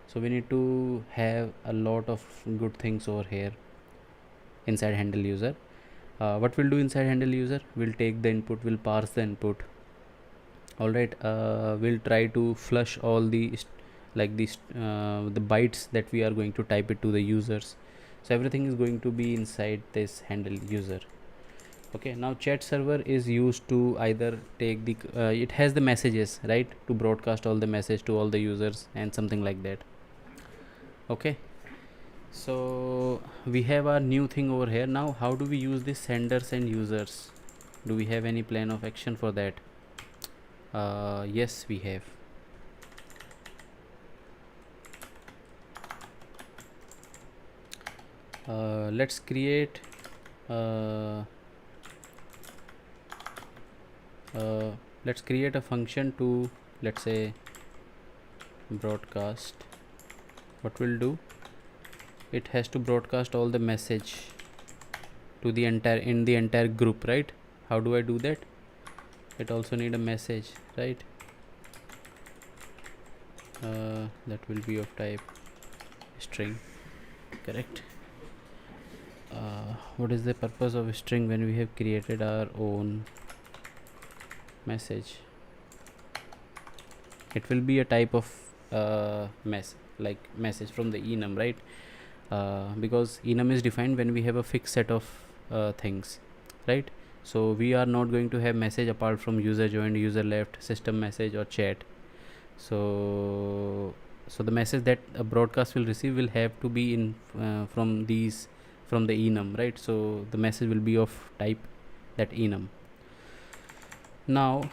So we need to have a lot of good things over here inside handle user. What we'll do inside handle user, we'll take the input, we'll parse the input. All right, we'll try to flush all the like these the bytes that we are going to type it to the users. So everything is going to be inside this handle user. Okay, now chat server is used to either take the it has the messages, right, to broadcast all the message to all the users and something like that. Okay, so we have our new thing over here. Now how do we use the senders and users? Do we have any plan of action for that? Yes, we have. let's create let's create a function to, let's say, broadcast. What we'll do, it has to broadcast all the message to the entire group, right? How do I do that? It also need a message, right? That will be of type string, correct? What is the purpose of string when we have created our own message? It will be a type of message from the enum, right? Because enum is defined when we have a fixed set of things, right? So we are not going to have message apart from user joined, user left, system message, or chat. So the message that a broadcast will receive will have to be in from the enum, right? So the message will be of type that enum. Now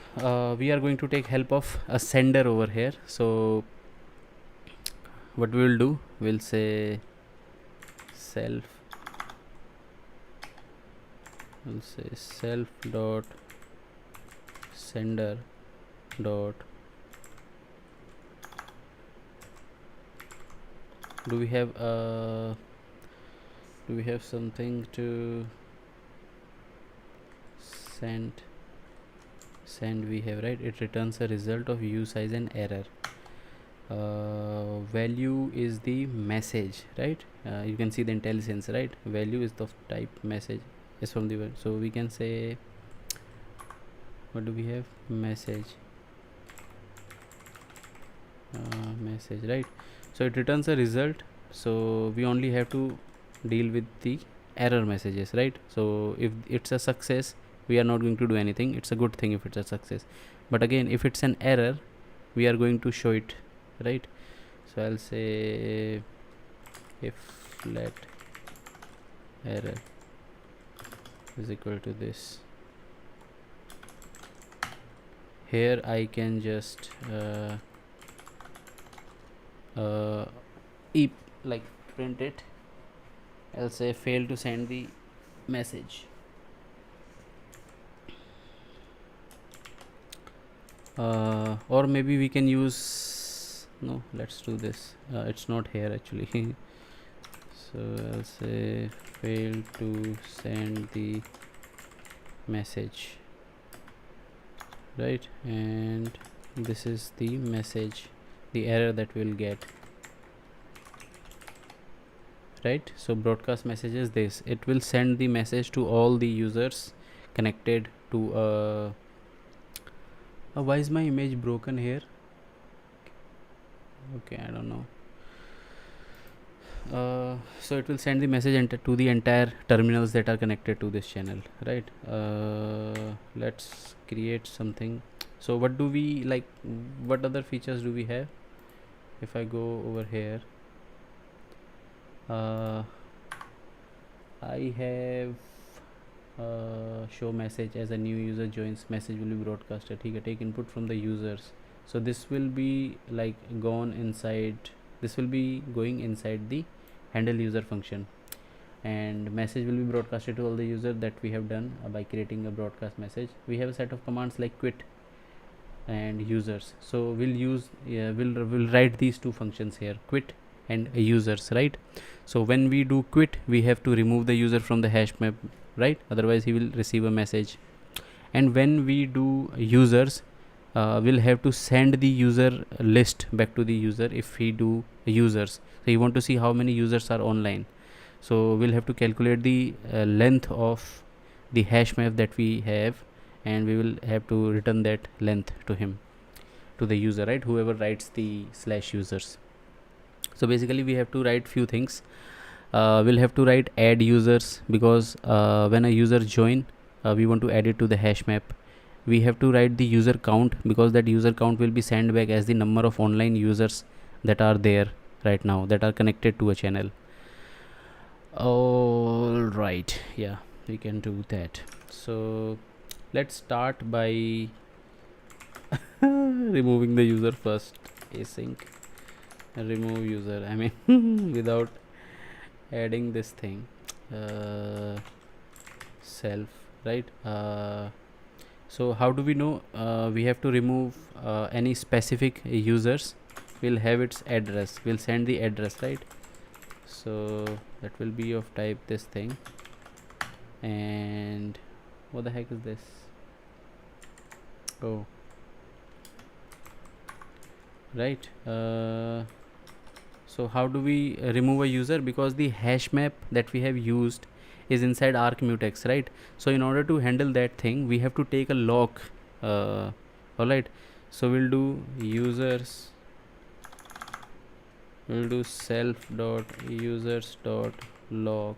we are going to take help of a sender over here. So what we will do, we'll say self dot sender dot, do we have something to send? We have, right? It returns a result of use size and error. Value is the message, right? You can see the intelligence, right? Value is the type message is from the, so we can say, what do we have? Message, right? So it returns a result, so we only have to deal with the error messages, right? So if it's a success, we are not going to do anything. It's a good thing if it's a success, but again, if it's an error, we are going to show it, right? So I'll say if let error is equal to this. Here I can just print it. I'll say fail to send the message. Or maybe we can use, no, let's do this. It's not here actually. So I'll say fail to send the message, right? And this is the message, the error that we'll get, right? So broadcast message is this. It will send the message to all the users connected to why is my image broken here? Okay, I don't know. So it will send the message to the entire terminals that are connected to this channel, right? Let's create something. So what do we like, what other features do we have? If I go over here, I have show message as a new user joins, message will be broadcasted. Take input from the users. So this will be like going inside the handle user function, and message will be broadcasted to all the users that we have done by creating a broadcast message. We have a set of commands like quit and users. So we'll write these two functions here, quit and users, right? So when we do quit, we have to remove the user from the hash map, right? Otherwise he will receive a message. And when we do users, we'll have to send the user list back to the user if we do users. So you want to see how many users are online, so we'll have to calculate the length of the hash map that we have, and we will have to return that length to him, to the user, right? Whoever writes the /users. So basically we have to write few things. We'll have to write add users, because when a user join, we want to add it to the hash map. We have to write the user count, because that user count will be sent back as the number of online users that are there right now, that are connected to a channel. All right, yeah, we can do that. So let's start by removing the user first. Async remove user, I mean without adding this thing, self, right? So how do we know we have to remove any specific users? We'll have its address, we'll send the address, right? So that will be of type this thing. And what the heck is this? Oh, right. So how do we remove a user? Because the hash map that we have used is inside arc mutex, right? So in order to handle that thing, we have to take a lock. All right, so we'll do users, we'll do self dot users dot log,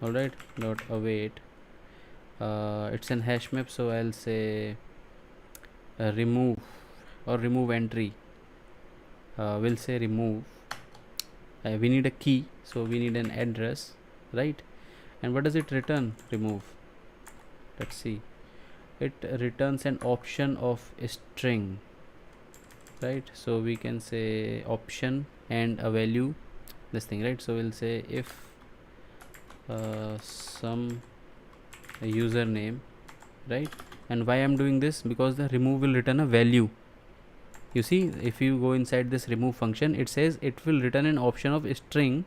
all right, dot await. It's an hash map, so I'll say remove or remove entry. We'll say remove. We need a key, so we need an address, right? And what does it return? Remove. Let's see. It returns an option of a string, right? So we can say option and a value, this thing, right? So we'll say if some username, right? And why I'm doing this? Because the remove will return a value. You see, if you go inside this remove function, it says it will return an option of a string.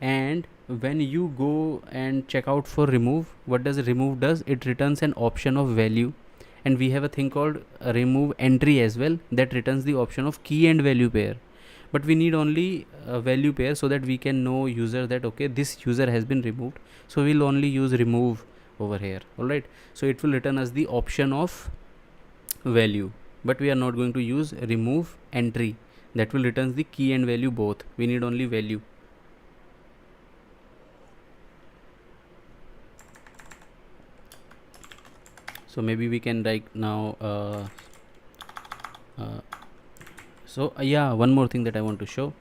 And when you go and check out for remove, what does remove does? It returns an option of value. And we have a thing called a remove entry as well, that returns the option of key and value pair. But we need only a value pair, so that we can know user that okay, this user has been removed. So we'll only use remove over here. All right, so it will return us the option of value, but we are not going to use remove entry. That will return the key and value both. We need only value. So maybe we can write now yeah, one more thing that I want to show.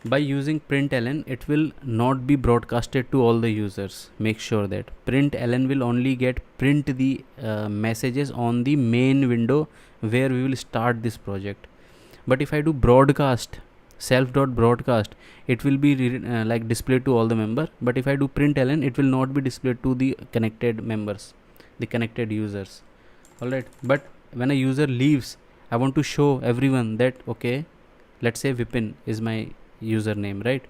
By using println, it will not be broadcasted to all the users. Make sure that println will only get print the messages on the main window where we will start this project. But if I do broadcast, self.broadcast, it will be like displayed to all the member. But if I do println, it will not be displayed to the connected members, the connected users. All right, but when a user leaves, I want to show everyone that okay, let's say Vipin is my username, right?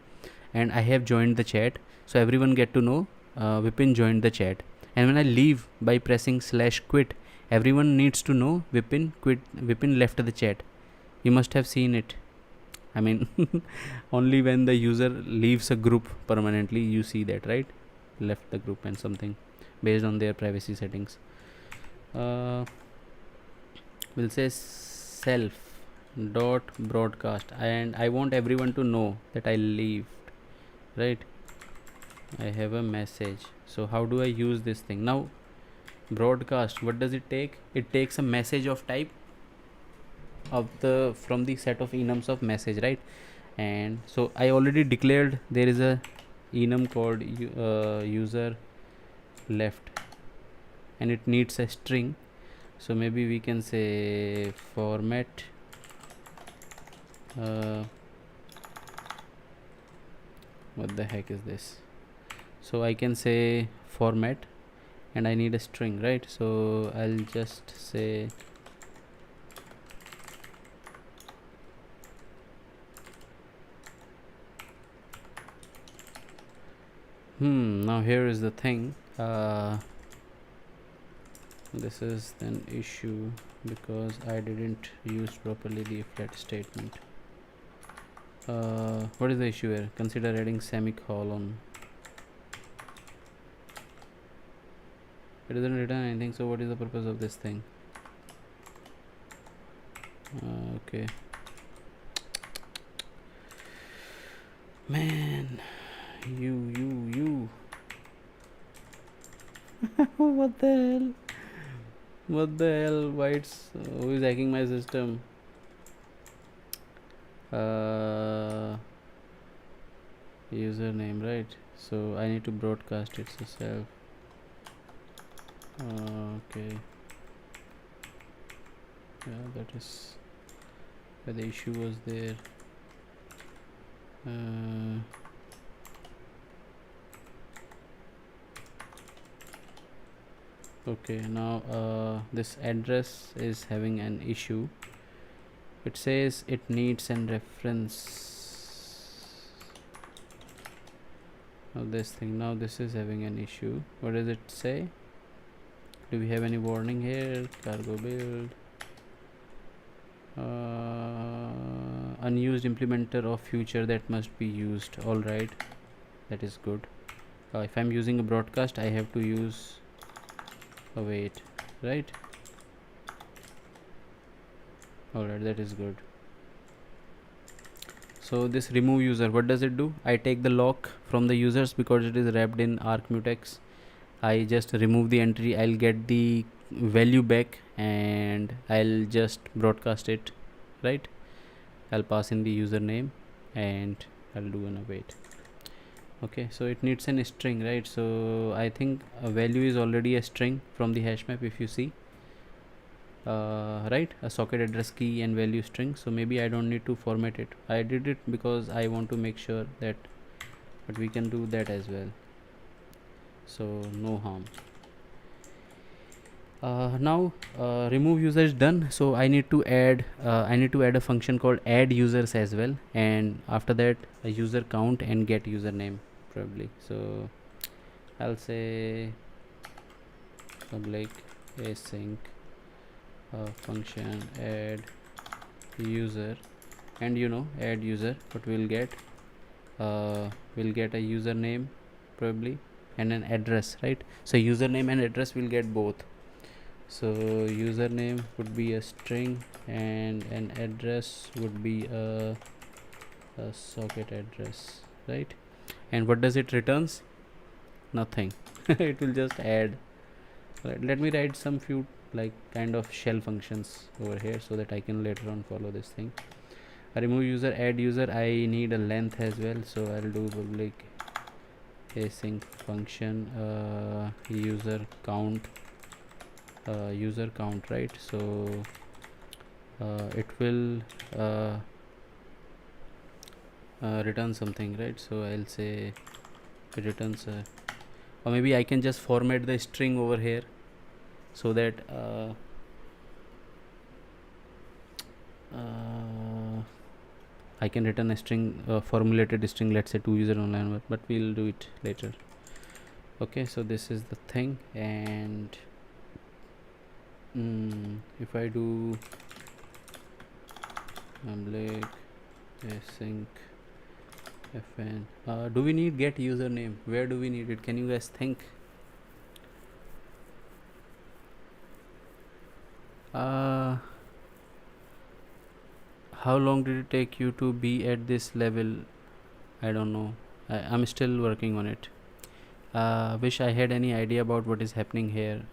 And I have joined the chat, so everyone get to know Vipin joined the chat. And when I leave by pressing /quit, everyone needs to know Vipin quit, Vipin left the chat. You must have seen it. I mean, only when the user leaves a group permanently, you see that, right? Left the group and something based on their privacy settings. We'll say self dot broadcast, and I want everyone to know that I leave, right? I have a message. So how do I use this thing now? Broadcast, what does it take? It takes a message of type of the from the set of enums of message, right? And so I already declared there is a enum called user left, and it needs a string. So maybe we can say format what the heck is this? So I can say format, and I need a string, right? So I'll just say now here is the thing. This is an issue because I didn't use properly the if let statement. What is the issue here? Consider adding semicolon. It doesn't return anything, so what is the purpose of this thing? Okay, man, you what the hell, why it's who is hacking my system? Username, right? So I need to broadcast it itself. Okay, yeah, that is where the issue was there. Okay, now this address is having an issue. It says it needs an reference. Now this is having an issue. What does it say? Do we have any warning here? Cargo build, unused implementer of future that must be used. All right, that is good. If I'm using a broadcast, I have to use await, right? All right, that is good. So this remove user, what does it do? I take the lock from the users because it is wrapped in arc mutex. I just remove the entry, I'll get the value back and I'll just broadcast it, right? I'll pass in the username and I'll do an await. Okay, so it needs an string, right? So I think a value is already a string from the hash map, if you see, right, a socket address key and value string. So maybe I don't need to format it. I did it because I want to make sure that, but we can do that as well, so no harm. Now remove user is done, so I need to add a function called add users as well, and after that a user count and get username probably. So I'll say public async function add user, and add user, but we'll get a username probably and an address, right? So username and address will get both. So username would be a string and an address would be a socket address, right? And what does it returns? Nothing. It will just add. Right, let me write some few like kind of shell functions over here so that I can later on follow this thing. Remove user, add user, I need a length as well, so I'll do public async function user count, right? So it will return something, right? So I'll say it returns or maybe I can just format the string over here so that I can return a string, formulated string, let's say to user online, but we'll do it later. Okay, so this is the thing, and if I do public async fn, do we need get username? Where do we need it? Can you guys think? How long did it take you to be at this level? I don't know. I'm still working on it. Wish I had any idea about what is happening here.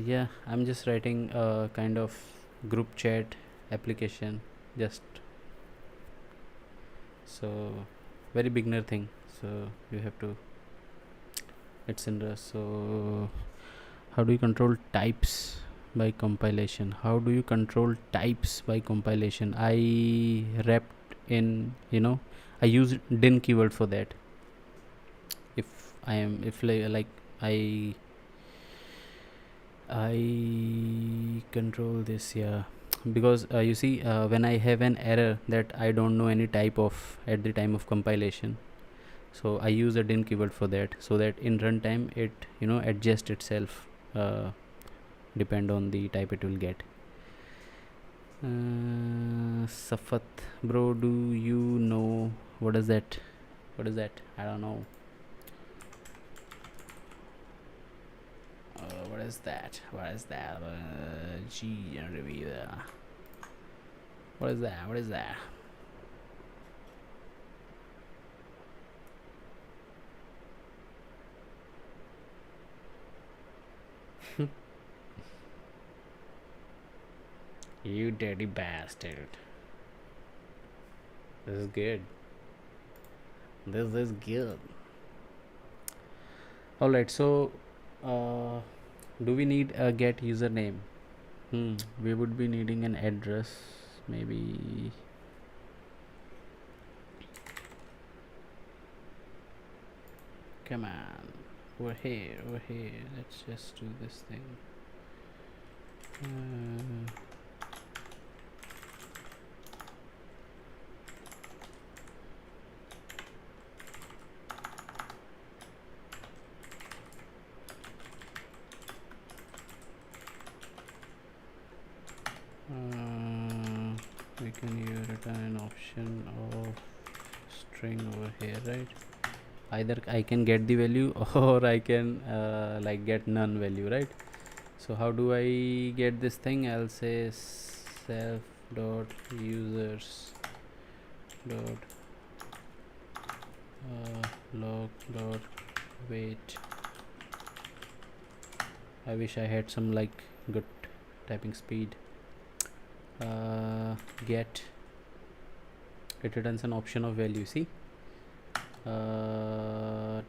Yeah, I'm just writing a kind of group chat application, just so very beginner thing. So you have to. It's in Rust. So how do you control types by compilation? I wrapped in, I use din keyword for that. If I control this, yeah, because you see, when I have an error that I don't know any type of at the time of compilation, so I use a din keyword for that, so that in runtime it adjusts itself, depend on the type it will get. Safat bro, do you know what is that? I don't know. What is that? G and review. What is that? You dirty bastard. This is good. Alright, so do we need a get username? We would be needing an address, maybe. come on, over here, let's just do this thing. We can use return an option of string over here, right? Either I can get the value or I can like get none value, right? So how do I get this thing? I'll say self dot users dot log dot wait. I wish I had some like good typing speed. Get, it returns an option of value. See, it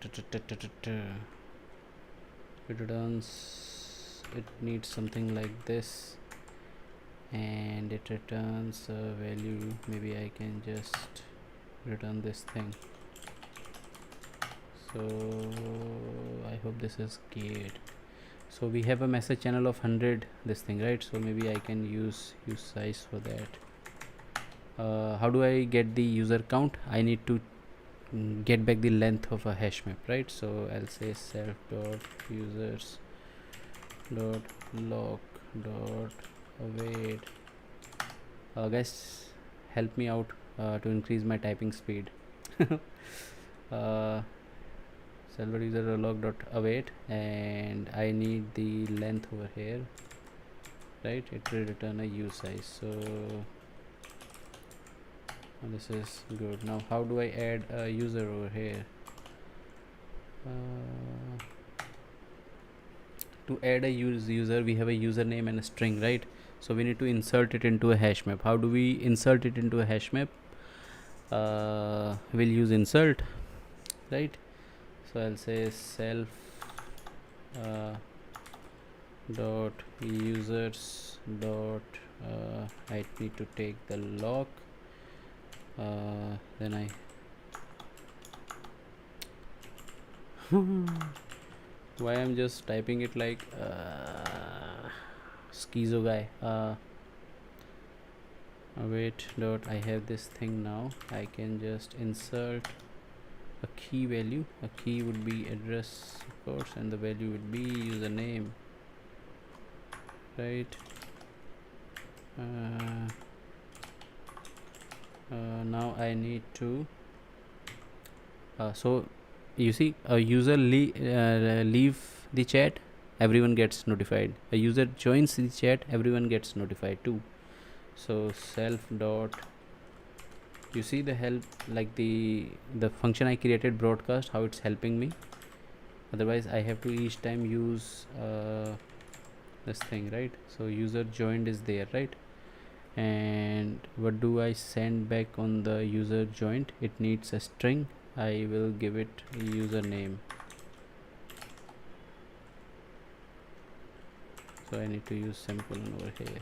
returns, it needs something like this, and it returns a value. Maybe I can just return this thing. So I hope this is good. So we have a message channel of 100 this thing, right? So maybe I can use size for that. How do I get the user count? I need to get back the length of a hash map, right? So I'll say self dot users dot log dot await. Guys, help me out to increase my typing speed. Server user log dot await, and I need the length over here, right? It will return a usize. So this is good. Now how do I add a user over here? To add a user, we have a username and a string, right? So we need to insert it into a hash map. How do we insert it into a hash map? We'll use insert, right? So I'll say self dot users dot I need to take the log, then I why I'm just typing it like schizo guy. Wait dot, I have this thing now. I can just insert a key value. A key would be address, of course, and the value would be username, right? Now I need to so you see, a user leave the chat, everyone gets notified. A user joins the chat, everyone gets notified too. So self dot, you see the help, like the function I created, broadcast, how it's helping me. Otherwise I have to each time use this thing, right? So user joined is there, right? And what do I send back on the user joined? It needs a string. I will give it username. So I need to use semicolon over here.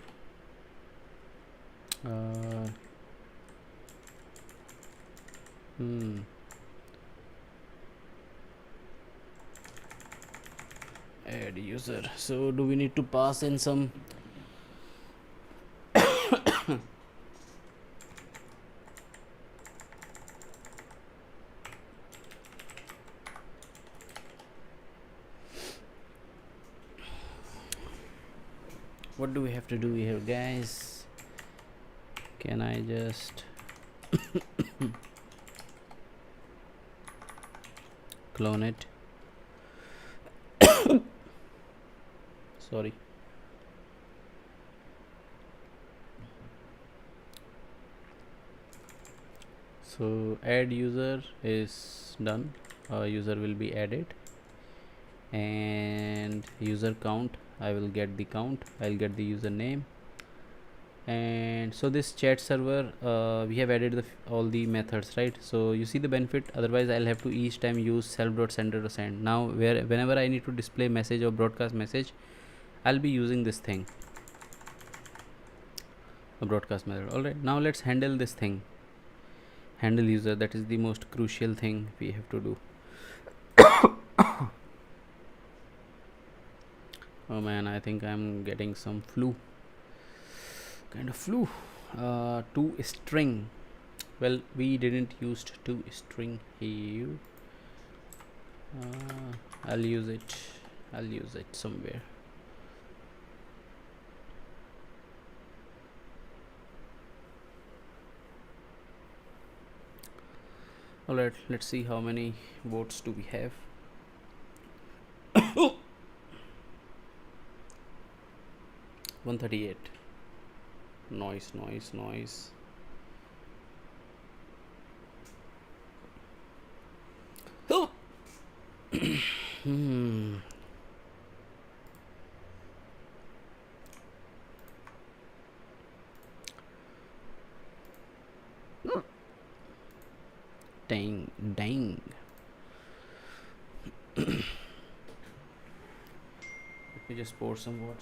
Add user. So do we need to pass in some what do we have to do here, guys? Can I just clone it? Sorry. So add user is done. User will be added, and user count, I will get the count, I'll get the username. And so this chat server, we have added all the methods, right? So you see the benefit. Otherwise I'll have to each time use self.sender to send. Now whenever I need to display message or broadcast message, I'll be using this thing, a broadcast method. All right, now let's handle this thing, handle user. That is the most crucial thing we have to do. Oh man, I think I'm getting some kind of flu. To string. Well, we didn't used to string here. I'll use it. I'll use it somewhere. Alright, let's see how many votes do we have. 138. Noise. Hmm. Dang. Let me just pour some water.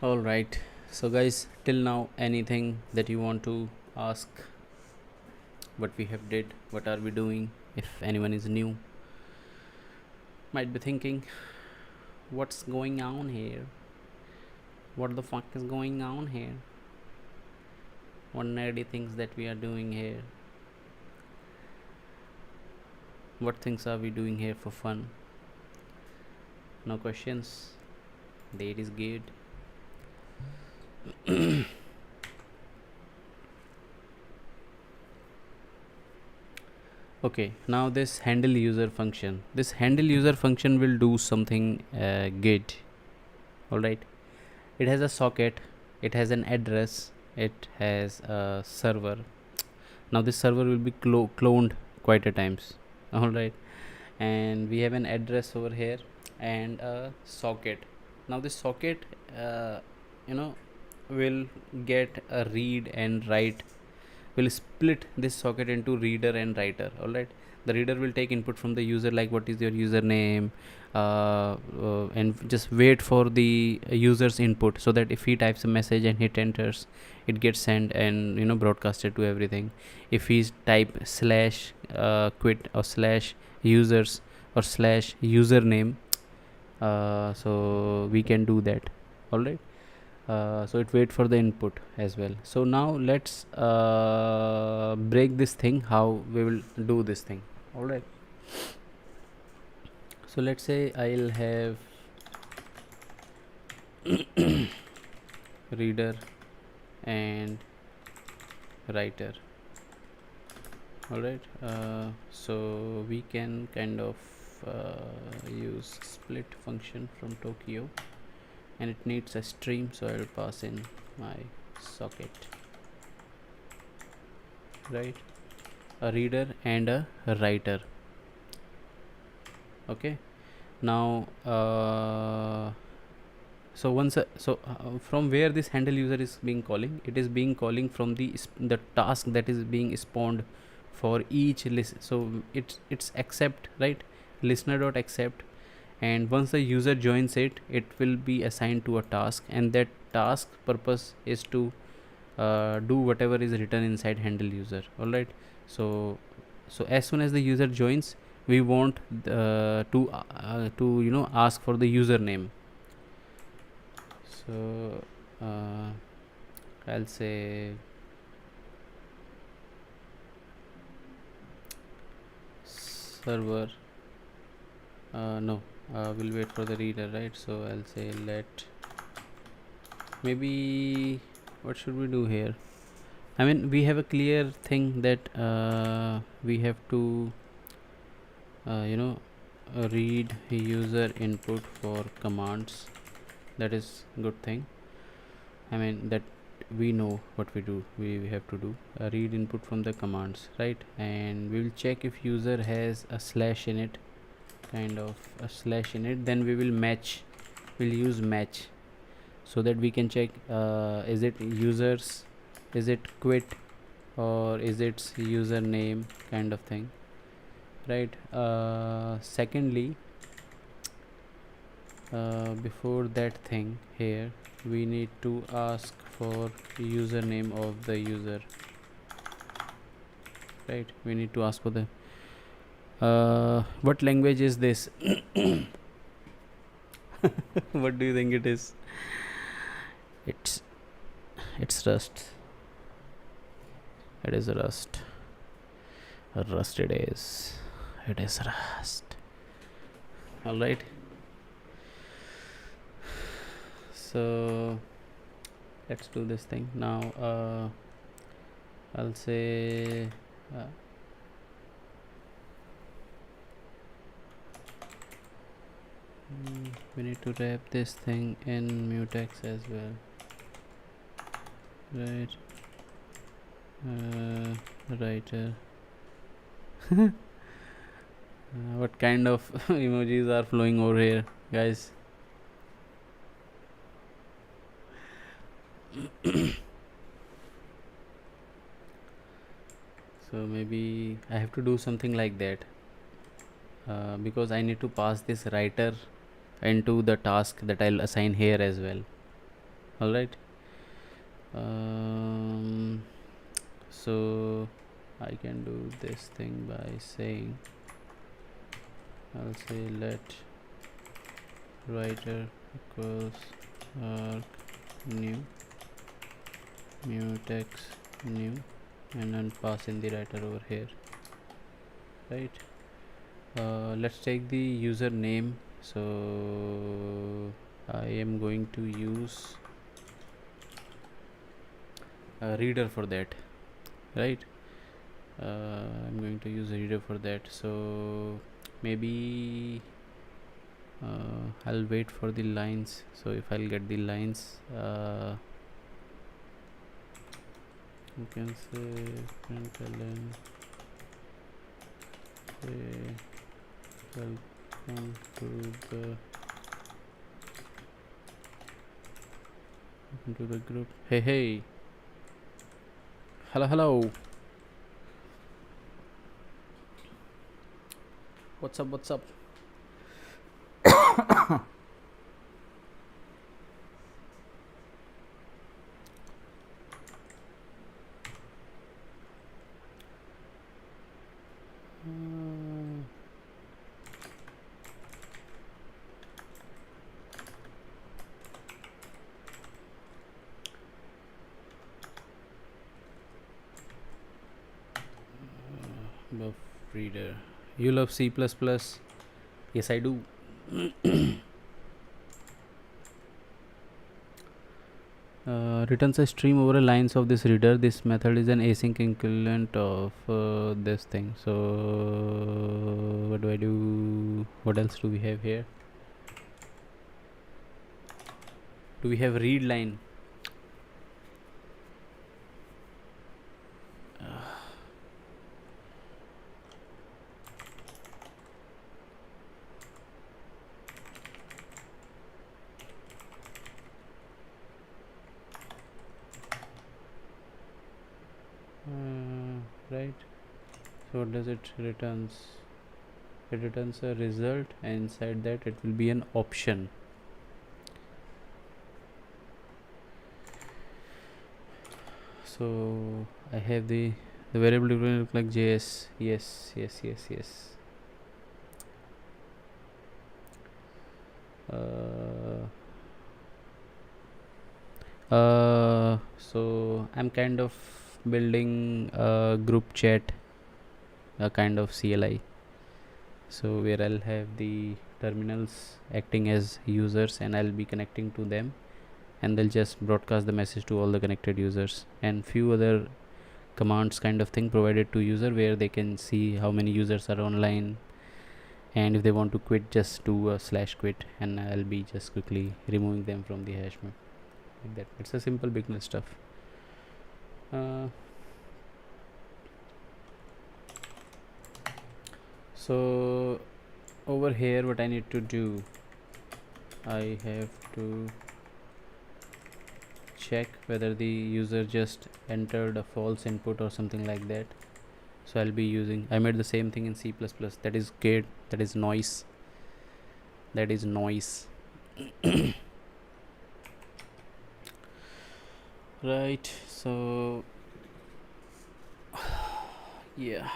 All right, so guys, till now, anything that you want to ask? What we have did, what are we doing? If anyone is new, might be thinking, what's going on here? What the fuck is going on here? What nerdy things that we are doing here? What things are we doing here for fun? No questions. That is good. Okay, now this handle user function. This handle user function will do something good. All right. It has a socket. It has an address. It has a server. Now this server will be cloned quite a times. All right. And we have an address over here and a socket. Now this socket, you know, will get a read and write, will split this socket into reader and writer. All right, the reader will take input from the user, like what is your username, and just wait for the user's input, so that if he types a message and hit enters, it gets sent and broadcasted to everything. If he's type slash quit or slash users or slash username, so we can do that. All right. So it wait for the input as well. So now let's break this thing, how we will do this thing. All right, so let's say I'll have reader and writer. All right, so we can kind of use split function from Tokio, and it needs a stream, so I'll pass in my socket, right, a reader and a writer. Okay, now so once from where this handle user is being calling, it is being calling from the task that is being spawned for each list. So it's accept, right, listener dot accept, and once the user joins it, it will be assigned to a task, and that task purpose is to do whatever is written inside handle user. All right, so as soon as the user joins, we want to ask for the username. So I'll say server, no, we'll wait for the reader, right? So I'll say let, maybe what should we do here? I mean, we have a clear thing that we have to you know read user input for commands. That is good thing. I mean that we know what we have to do, read input from the commands, right? And we will check if user has a slash in it, kind of a slash in it, then we will match, we'll use match, so that we can check is it users, is it quit, or is it username, kind of thing, right? Secondly, before that thing here, we need to ask for username of the user, right? We need to ask for the what language is this? What do you think it is? it's it's Rust. It is Rust. Rust it is. It is Rust. All right. So let's do this thing now. I'll say we need to wrap this thing in mutex as well, right? Writer. What kind of emojis are flowing over here, guys? So maybe I have to do something like that, because I need to pass this writer into the task that I'll assign here as well. All right. So I can do this thing by saying, I'll say let writer equals new mutex new, and then pass in the writer over here, right? Let's take the username. So I am going to use a reader for that, right? I'm going to use a reader for that. So maybe I'll wait for the lines. So if I'll get the lines, you can say println say welcome to the group. Hey, hello, what's up? Buff reader. You love C++? Yes, I do. Returns a stream over a lines of this reader. This method is an async equivalent of this thing. So what do I do? What else do we have here? Do we have read line? Right. So what does it returns? It returns a result, and inside that it will be an option. So I have the variable will look like JS. Yes. So I'm kind of building a group chat, a kind of CLI, so where I'll have the terminals acting as users, and I'll be connecting to them, and they'll just broadcast the message to all the connected users, and few other commands kind of thing provided to user, where they can see how many users are online, and if they want to quit, just do a slash quit, and I'll be just quickly removing them from the hash map like that. It's a simple beginner stuff. So over here, what I need to do, I have to check whether the user just entered a false input or something like that. So I'll be using, I made the same thing in C++. That is gate, that is noise, that is noise. Right, so yeah.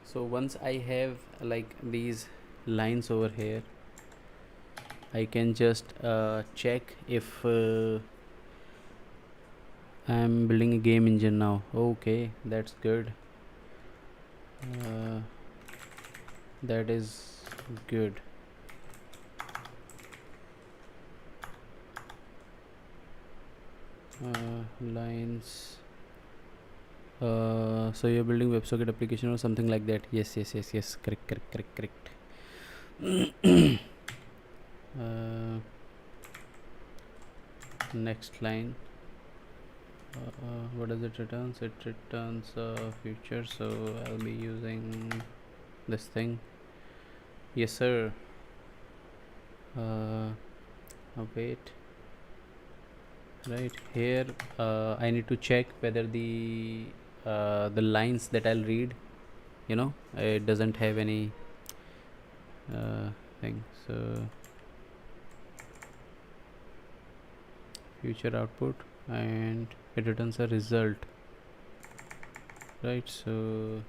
So once I have like these lines over here, I can just check if I'm building a game engine now. Okay, that's good. That is good. Lines. So you're building WebSocket application or something like that. Yes. Correct. Next line. What does it returns? It returns future, so I'll be using this thing. Yes sir. Wait, right here I need to check whether the lines that I'll read, it doesn't have any thing. So future output, and it returns a result, right? So,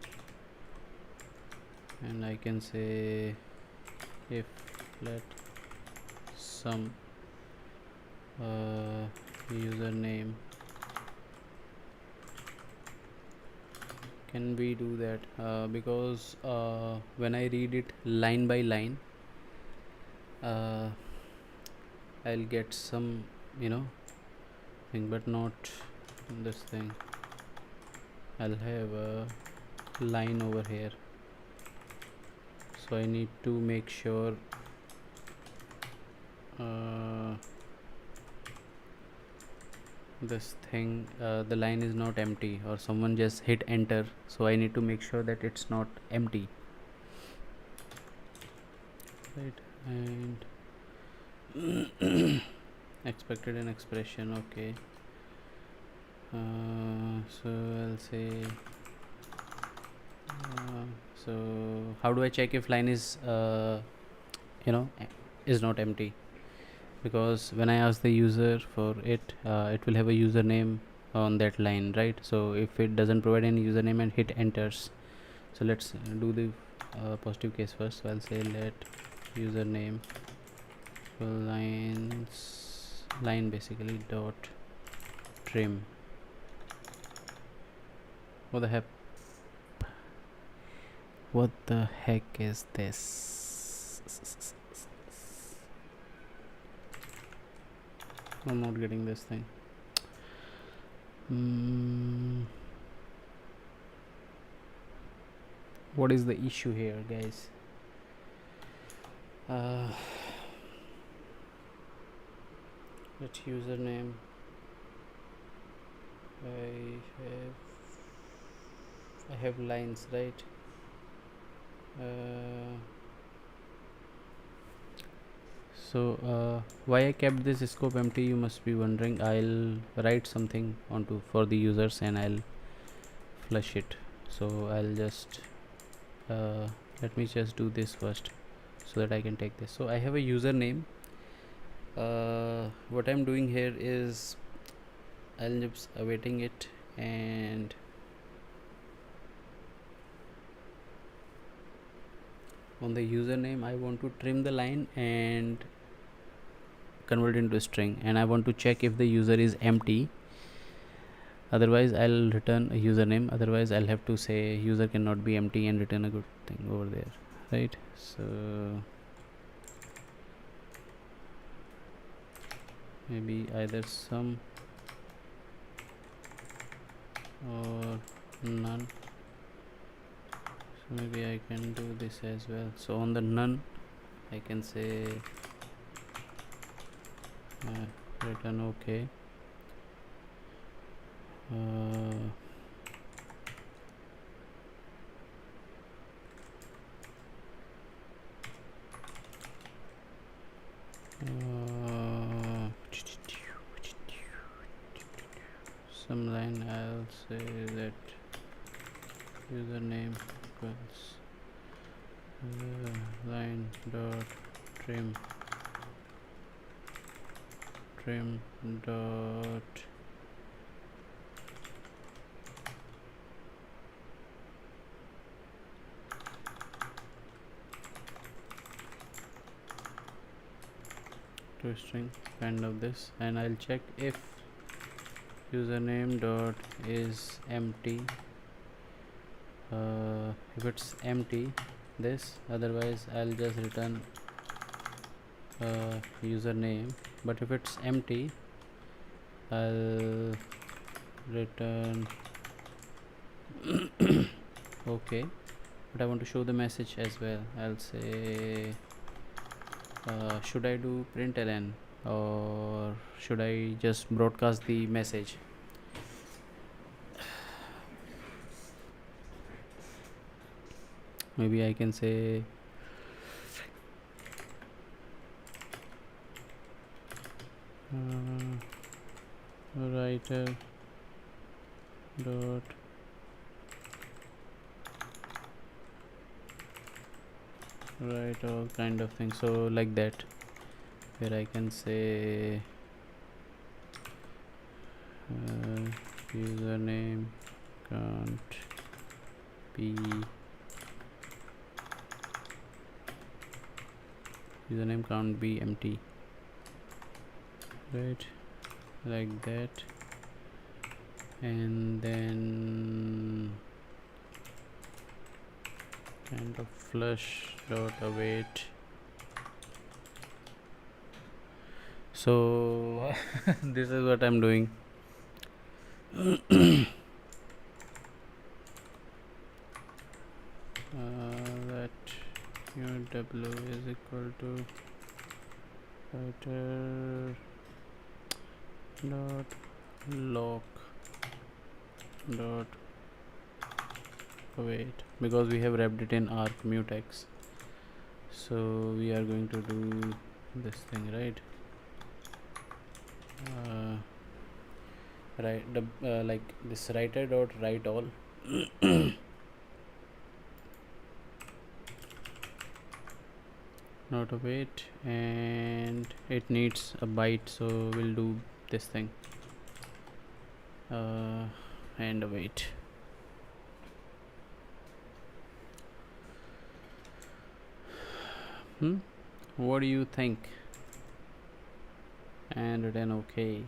and I can say if let some username, can we do that? Because when I read it line by line, I'll get some thing, but not this thing. I'll have a line over here, so I need to make sure this thing, the line is not empty, or someone just hit enter, so I need to make sure that it's not empty, right? And expected an expression. Okay, so I'll say so how do I check if line is is not empty? Because when I ask the user for it, it will have a username on that line, right? So if it doesn't provide any username and hit enters, so let's do the positive case first. So I'll say let username line basically dot trim. What the heck is this? I'm not getting this thing. What is the issue here, guys? Let username. I have lines, right? So why I kept this scope empty, you must be wondering. I'll write something onto for the users and I'll flush it. So I'll just let me just do this first so that I can take this. So I have a username. What I'm doing here is I'll just awaiting it, and on the username I want to trim the line and convert into a string, and I want to check if the user is empty. otherwise I'll return a username, otherwise I'll have to say user cannot be empty and return a good thing over there, right? So maybe either some or none. So maybe I can do this as well. So on the none I can say return okay. Some line I'll say that username equals line dot trim dot to string kind of this, and I'll check if username dot is empty. If it's empty, this, otherwise I'll just return username. But if it's empty, I'll return okay. But I want to show the message as well. I'll say should I do println or should I just broadcast the message? Maybe I can say writer dot write all kind of thing, so like that, where I can say username can't be empty, right, like that. And then kind of flush dot await. So this is what I'm doing. That w is equal to writer dot lock dot await, because we have wrapped it in arc mutex, so we are going to do this thing, right? Like this writer dot write all not await, and it needs a byte, so we'll do this thing and await. What do you think? And return okay.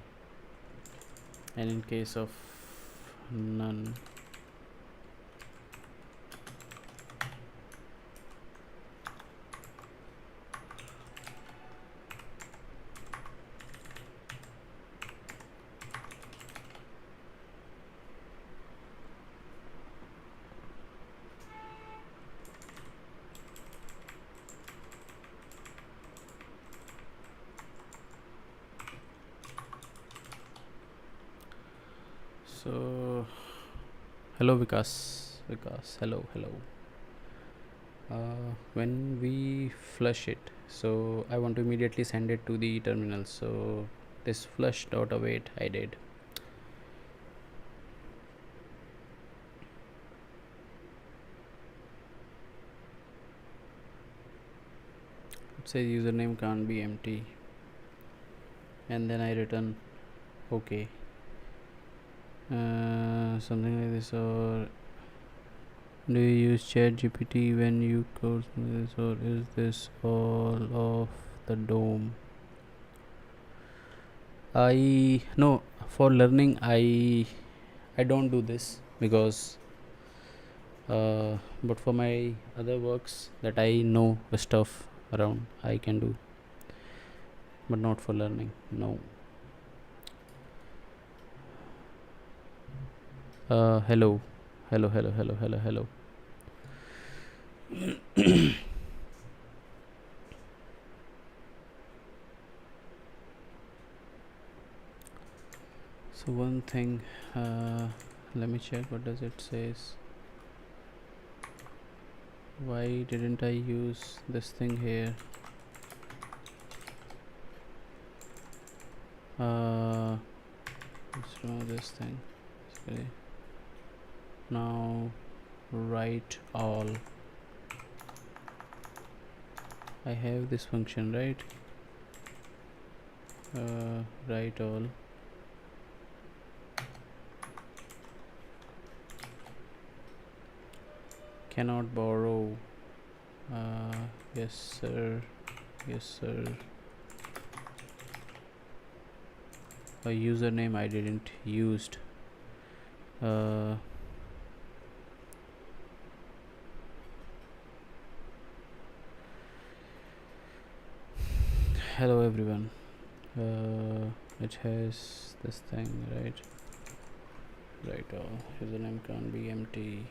And in case of none, so hello Vikas, hello. When we flush it, so I want to immediately send it to the terminal, so this flush dot await I did. It says username can't be empty, and then I return okay, something like this. Or do you use ChatGPT when you code this, or is this all of the DOM? I no, for learning I I don't do this because but for my other works that I know the stuff around, I can do, but not for learning. No. Hello, hello, hello, hello, hello, hello. So one thing, let me check what does it says. Why didn't I use this thing here? Let's remove this thing. Okay. Now write all. I have this function, right? Write all. Cannot borrow. Yes sir, yes sir. A username I didn't used. Hello everyone. It has this thing, right? Right, username can't be empty.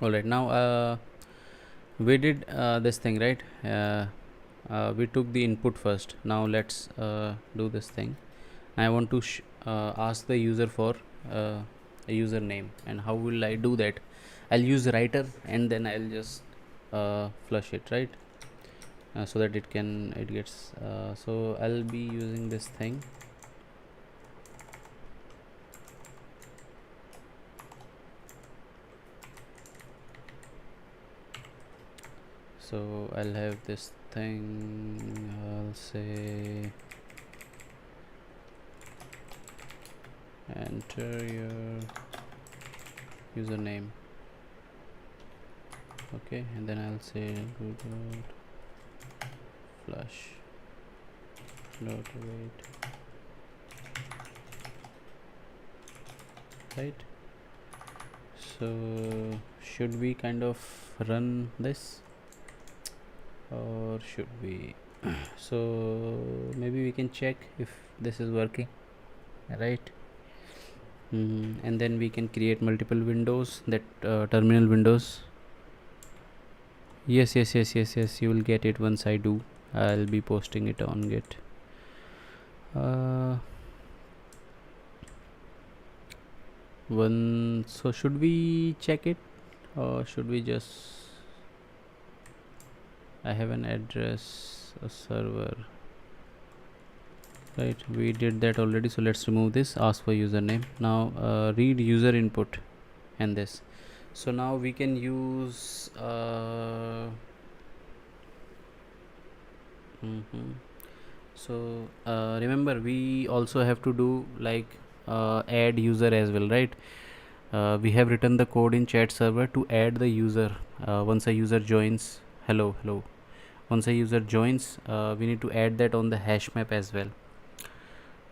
All right, now we did this thing, right? We took the input first. Now let's do this thing. I want to ask the user for a username, and how will I do that? I'll use writer, and then I'll just flush it, right? So that it gets so I'll be using this thing. So I'll have this thing. I'll say enter your username. Okay, and then I'll say google flush dot wait, right? So should we kind of run this, or should we so maybe we can check if this is working, right? And then we can create multiple windows, that terminal windows. Yes, you will get it once I do. I'll be posting it on Git. So should we check it, or should we just, I have an address, a server, right? We did that already, so let's remove this. Ask for username. Now read user input and this. So now we can use so remember, we also have to do like add user as well, right? We have written the code in chat server to add the user. Once a user joins, hello, once a user joins, we need to add that on the hash map as well.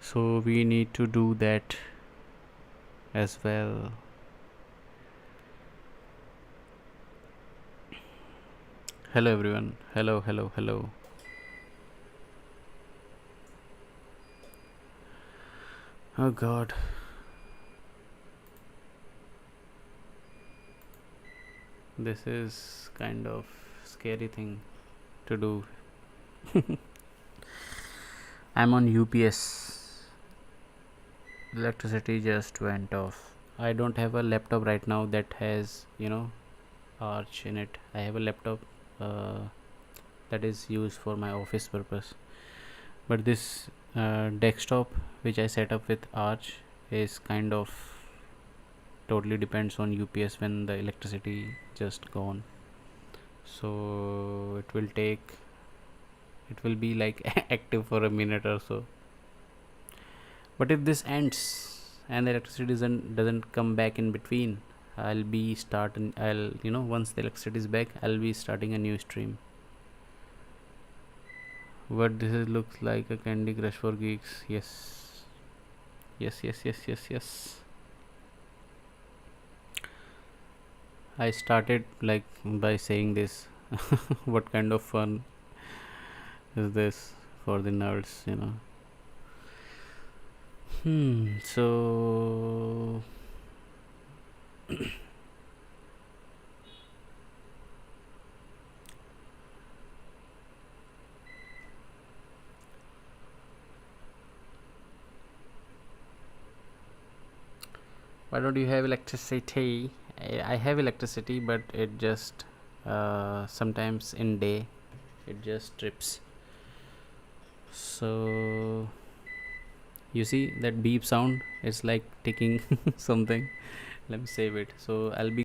So we need to do that as well. Hello everyone. Hello, hello, hello. Oh god. This is kind of scary thing to do. I'm on UPS. Electricity just went off. I don't have a laptop right now that has, Arch in it. I have a laptop uh, that is used for my office purpose. But this desktop which I set up with Arch is kind of totally depends on UPS when the electricity just gone. So it will be like active for a minute or so. But if this ends and the electricity doesn't come back in between, I'll once the electricity is back, I'll be starting a new stream. What this is looks like a Candy Crush for geeks. Yes. Yes, yes, yes, yes, yes. I started like by saying this. What kind of fun is this for the nerds? So why don't you have electricity? I have electricity, but it just sometimes in day it just trips. So you see that beep sound is like ticking something. Let me save it. So I'll be